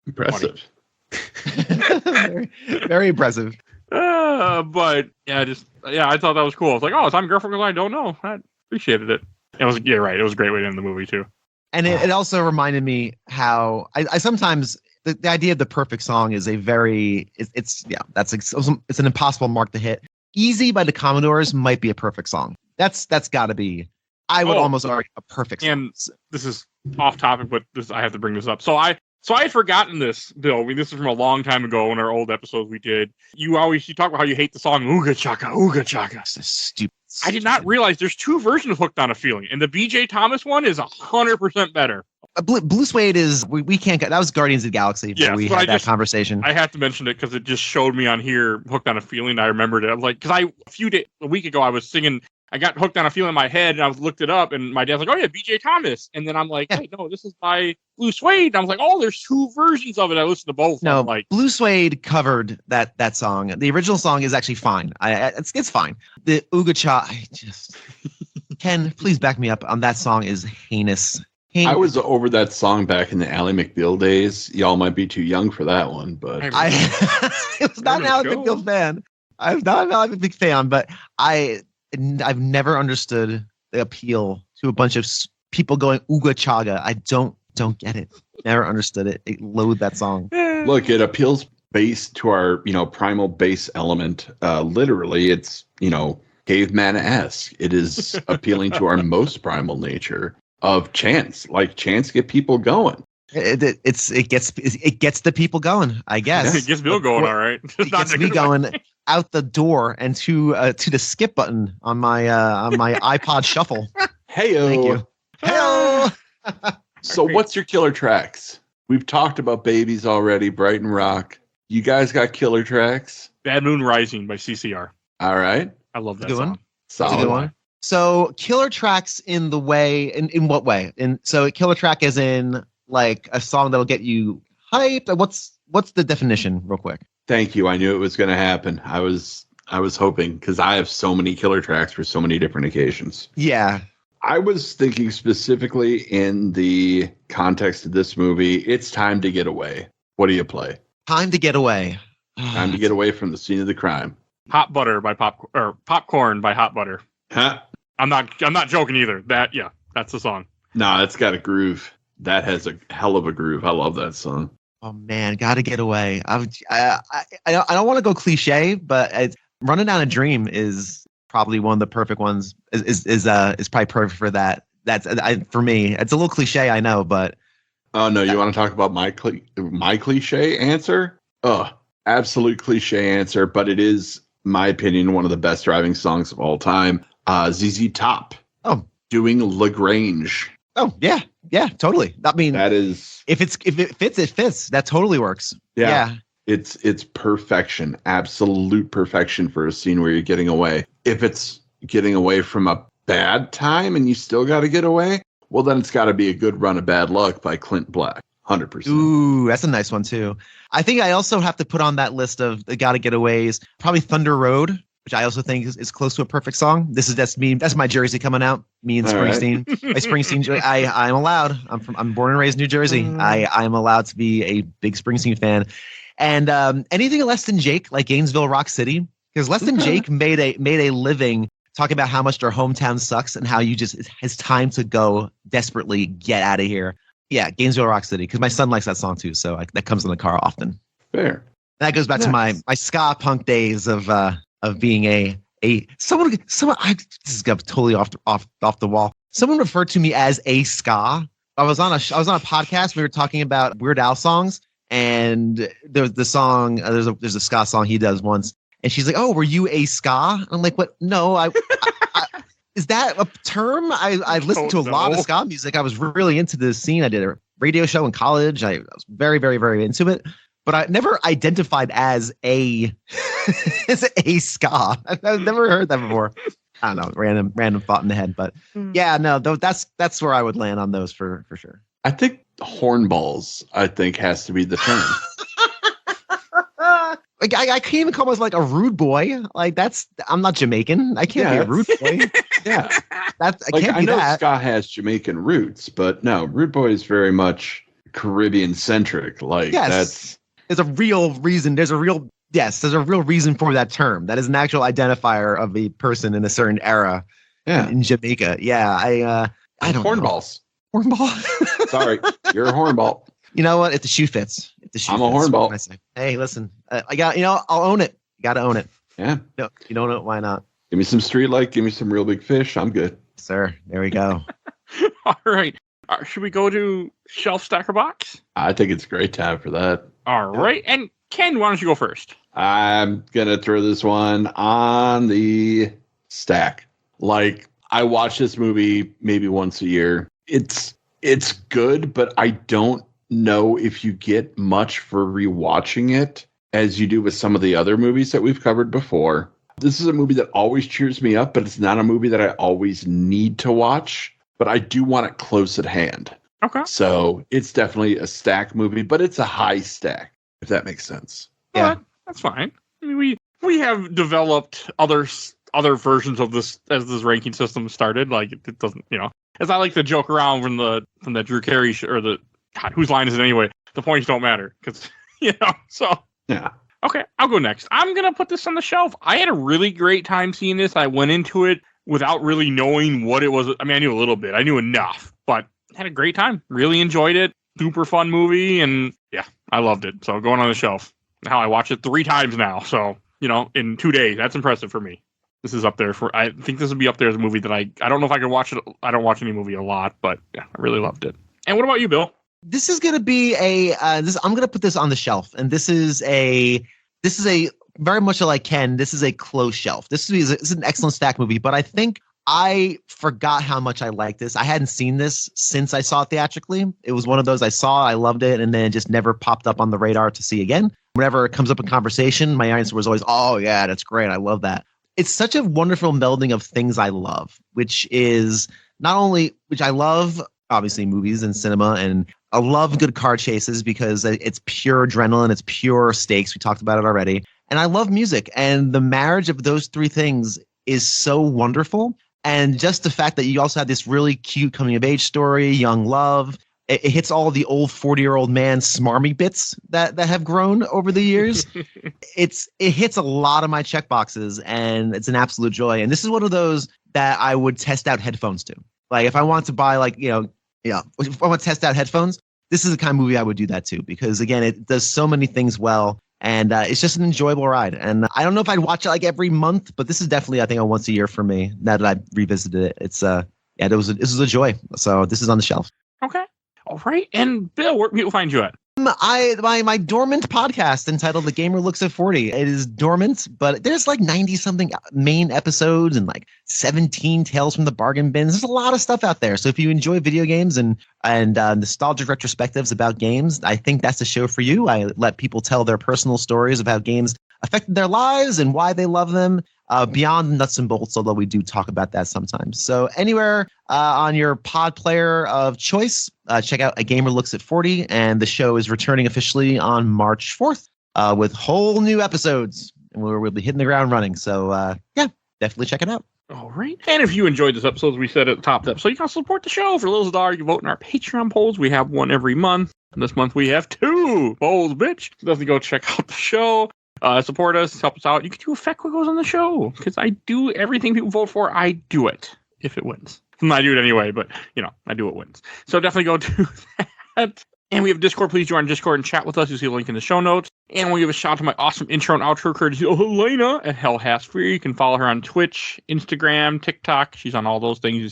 impressive. very, very impressive. But I thought that was cool. I was like, "Oh, Simon Garfunkel." I don't know. I appreciated it. It was right. It was a great way to end the movie too. And it also reminded me how I sometimes the idea of the perfect song is it's an impossible mark to hit. Easy by the Commodores might be a perfect song. That's got to be, I would almost argue, a perfect song. And this is off topic, but I have to bring this up. So I had forgotten this, Bill. I mean, this is from a long time ago in our old episodes we did. You talk about how you hate the song Ooga Chaka, Ooga Chaka. Stupid. I did not realize there's two versions of Hooked on a Feeling, and the BJ Thomas one is 100% better. Blue Suede is we can't get that was Guardians of the Galaxy. Yeah, we had that conversation. I have to mention it because it just showed me on here Hooked on a Feeling. I remembered it. I was like, because a week ago I was singing. I got Hooked on a Feeling in my head, and I looked it up, and my dad's like, "Oh yeah, BJ Thomas," and then I'm like, "Hey, no, this is by Blue Suede." And I was like, "Oh, there's two versions of it." I listened to both. No, like Blue Suede covered that song. The original song is actually fine. It's fine. The Ooga Cha, Ken, please back me up on that song. Is heinous. I was over that song back in the Ally McBeal days. Y'all might be too young for that one, but it was not an Ally McBeal fan. I'm not an Ally McBeal fan, but I've never understood the appeal to a bunch of people going Ooga Chaga. I don't get it. Never understood it. I loathe that song. Look, it appeals based to our, primal base element. Literally, it's, caveman-esque. It is appealing to our most primal nature of chants. Like, chants get people going. It gets the people going, I guess. It gets Bill going, all right. It gets me going out the door and to the skip button on my iPod Shuffle. Heyo. Thank you. Heyo. So what's your killer tracks? We've talked about Babies already, Brighton Rock. You guys got killer tracks? Bad Moon Rising by CCR. All right. I love that good song. One. Solid. That's a good one. So killer tracks in what way? So killer track is in like a song that'll get you hyped. What's the definition, real quick? Thank you. I knew it was going to happen. I was hoping, because I have so many killer tracks for so many different occasions. Yeah. I was thinking specifically in the context of this movie, it's time to get away. What do you play? Time to get away. Time to get away from the scene of the crime. Hot Butter by Popcorn by Hot Butter. Huh? I'm not joking either. That's the song. Nah, that's got a groove. That has a hell of a groove. I love that song. Oh man, gotta get away. I don't want to go cliche, but Running Down a Dream is probably one of the perfect ones. Is probably perfect for that. That's for me. It's a little cliche, I know, but oh no, you want to talk about my cliche answer? Absolute cliche answer, but it is, my opinion, one of the best driving songs of all time. ZZ Top. Oh, doing Lagrange. Oh yeah, totally. I mean, that is, if it fits, it fits. That totally works. Yeah. It's perfection, absolute perfection for a scene where you're getting away. If it's getting away from a bad time and you still got to get away, well, then it's got to be A Good Run of Bad Luck by Clint Black. 100%. Ooh, that's a nice one too. I think I also have to put on that list of the gotta getaways, probably Thunder Road, which I also think is close to a perfect song. That's me. That's my Jersey coming out. Me and Springsteen. Right. My Springsteen. I'm allowed. I'm born and raised in New Jersey. I am allowed to be a big Springsteen fan. And anything less than Jake, like Gainesville, Rock City, because Less Than Jake made a living talking about how much their hometown sucks and how it's time to go desperately get out of here. Yeah, Gainesville, Rock City, because my son likes that song too, so that comes in the car often. Fair. That goes back to my ska punk days of being someone. This is totally off the wall. Someone referred to me as a ska. I was on a podcast. We were talking about Weird Al songs, and there's the song. There's a ska song he does once, and she's like, "Oh, were you a ska?" I'm like, "What? No, I is that a term?" I listened to a lot of ska music. I was really into the scene. I did a radio show in college. I was very, very, very into it, but I never identified as a ska. I've never heard that before. I don't know, random thought in the head, but yeah, no, that's where I would land on those for sure. I think hornballs, has to be the term. Like I can't even call myself like a rude boy. Like I'm not Jamaican. I can't be a rude boy. Yeah, I know ska has Jamaican roots, but no, rude boy is very much Caribbean centric. Like there's a real reason. There's a real reason for that term. That is an actual identifier of a person in a certain era. Yeah, in Jamaica. Yeah, I don't hornballs. Know. Hornball. Sorry, you're a hornball. You know what? If the shoe fits. I'm a hornball. Hey, listen, I'll own it. You got to own it. Yeah. No, you don't know it. Why not? Give me some street light. Give me some real big fish. I'm good. Sir, there we go. All right. Should we go to Shelf Stacker Box? I think it's a great time for that. All right. And Ken, why don't you go first? I'm going to throw this one on the stack. Like, I watch this movie maybe once a year. It's good, but I don't know if you get much for rewatching it as you do with some of the other movies that we've covered before. This is a movie that always cheers me up, but it's not a movie that I always need to watch, but I do want it close at hand. Okay. So it's definitely a stack movie, but it's a high stack, if that makes sense. Yeah, that's fine. I mean, we have developed other versions of this as this ranking system started. Like it doesn't, as I like to joke around from the Drew Carey or the God, whose line is it anyway? The points don't matter because So yeah. Okay, I'll go next. I'm gonna put this on the shelf. I had a really great time seeing this. I went into it without really knowing what it was. I mean, I knew a little bit. I knew enough, but had a great time. Really enjoyed it. Super fun movie, and yeah, I loved it. So going on the shelf. Now I watched it 3 times now. So in 2 days, that's impressive for me. This is up there I think this would be up there as a movie that I don't know if I can watch it. I don't watch any movie a lot, but yeah, I really loved it. And what about you, Bill? This is going to be I'm going to put this on the shelf, and this is a very much like Ken. This is a close shelf. This is an excellent stack movie, but I think I forgot how much I liked this. I hadn't seen this since I saw it theatrically. It was one of those I saw, I loved it, and then it just never popped up on the radar to see again. Whenever it comes up in conversation, my answer was always, "Oh yeah, that's great. I love that." It's such a wonderful melding of things I love, which I love, obviously, movies and cinema, and I love good car chases because it's pure adrenaline, it's pure stakes. We talked about it already. And I love music, and the marriage of those 3 things is so wonderful. And just the fact that you also have this really cute coming of age story, young love, it hits all the old 40-year-old man smarmy bits that have grown over the years. It hits a lot of my check boxes, and it's an absolute joy. And this is one of those that I would test out headphones to. Like if I want to buy if I want to test out headphones, this is the kind of movie I would do that too, because again, it does so many things well, and it's just an enjoyable ride. And I don't know if I'd watch it like every month, but this is definitely, I think, a once a year for me. Now that I've revisited it, this was a joy. So this is on the shelf. Okay. All right. And Bill, where can people find you at? My dormant podcast entitled The Gamer Looks at 40. It is dormant, but there's like 90 something main episodes and like 17 tales from the bargain bins. There's a lot of stuff out there. So if you enjoy video games and nostalgic retrospectives about games, I think that's the show for you. I let people tell their personal stories about games affected their lives and why they love them. Beyond nuts and bolts, although we do talk about that sometimes. So anywhere on your pod player of choice, check out A Gamer Looks at 40, and the show is returning officially on March 4th with whole new episodes, and we'll be hitting the ground running. So definitely check it out. All right. And if you enjoyed this episode, as we said at the top of the episode, you can support the show for a little dollar. You vote in our Patreon polls. We have one every month. And this month we have 2 polls, bitch. So definitely go check out the show. Support us, help us out. You can do effect what goes on the show, because I do everything people vote for. I do it if it wins. I do it anyway, but I do it wins. So definitely go do that. And we have Discord. Please join Discord and chat with us. You'll see a link in the show notes. And we'll give a shout out to my awesome intro and outro courtesy of Helena at Hell Has Free. You can follow her on Twitch, Instagram, TikTok. She's on all those things. You'll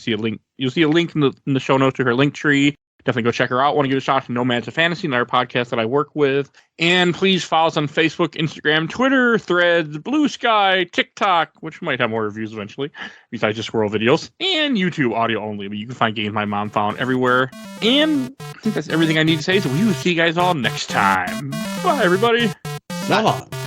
see a link in the show notes to her link tree. Definitely go check her out. Want to give a shout out to Nomads of Fantasy, another podcast that I work with. And please follow us on Facebook, Instagram, Twitter, Threads, Blue Sky, TikTok, which might have more reviews eventually, besides just squirrel videos, and YouTube audio only. But you can find Games My Mom Found everywhere. And I think that's everything I need to say. So we will see you guys all next time. Bye, everybody. So long.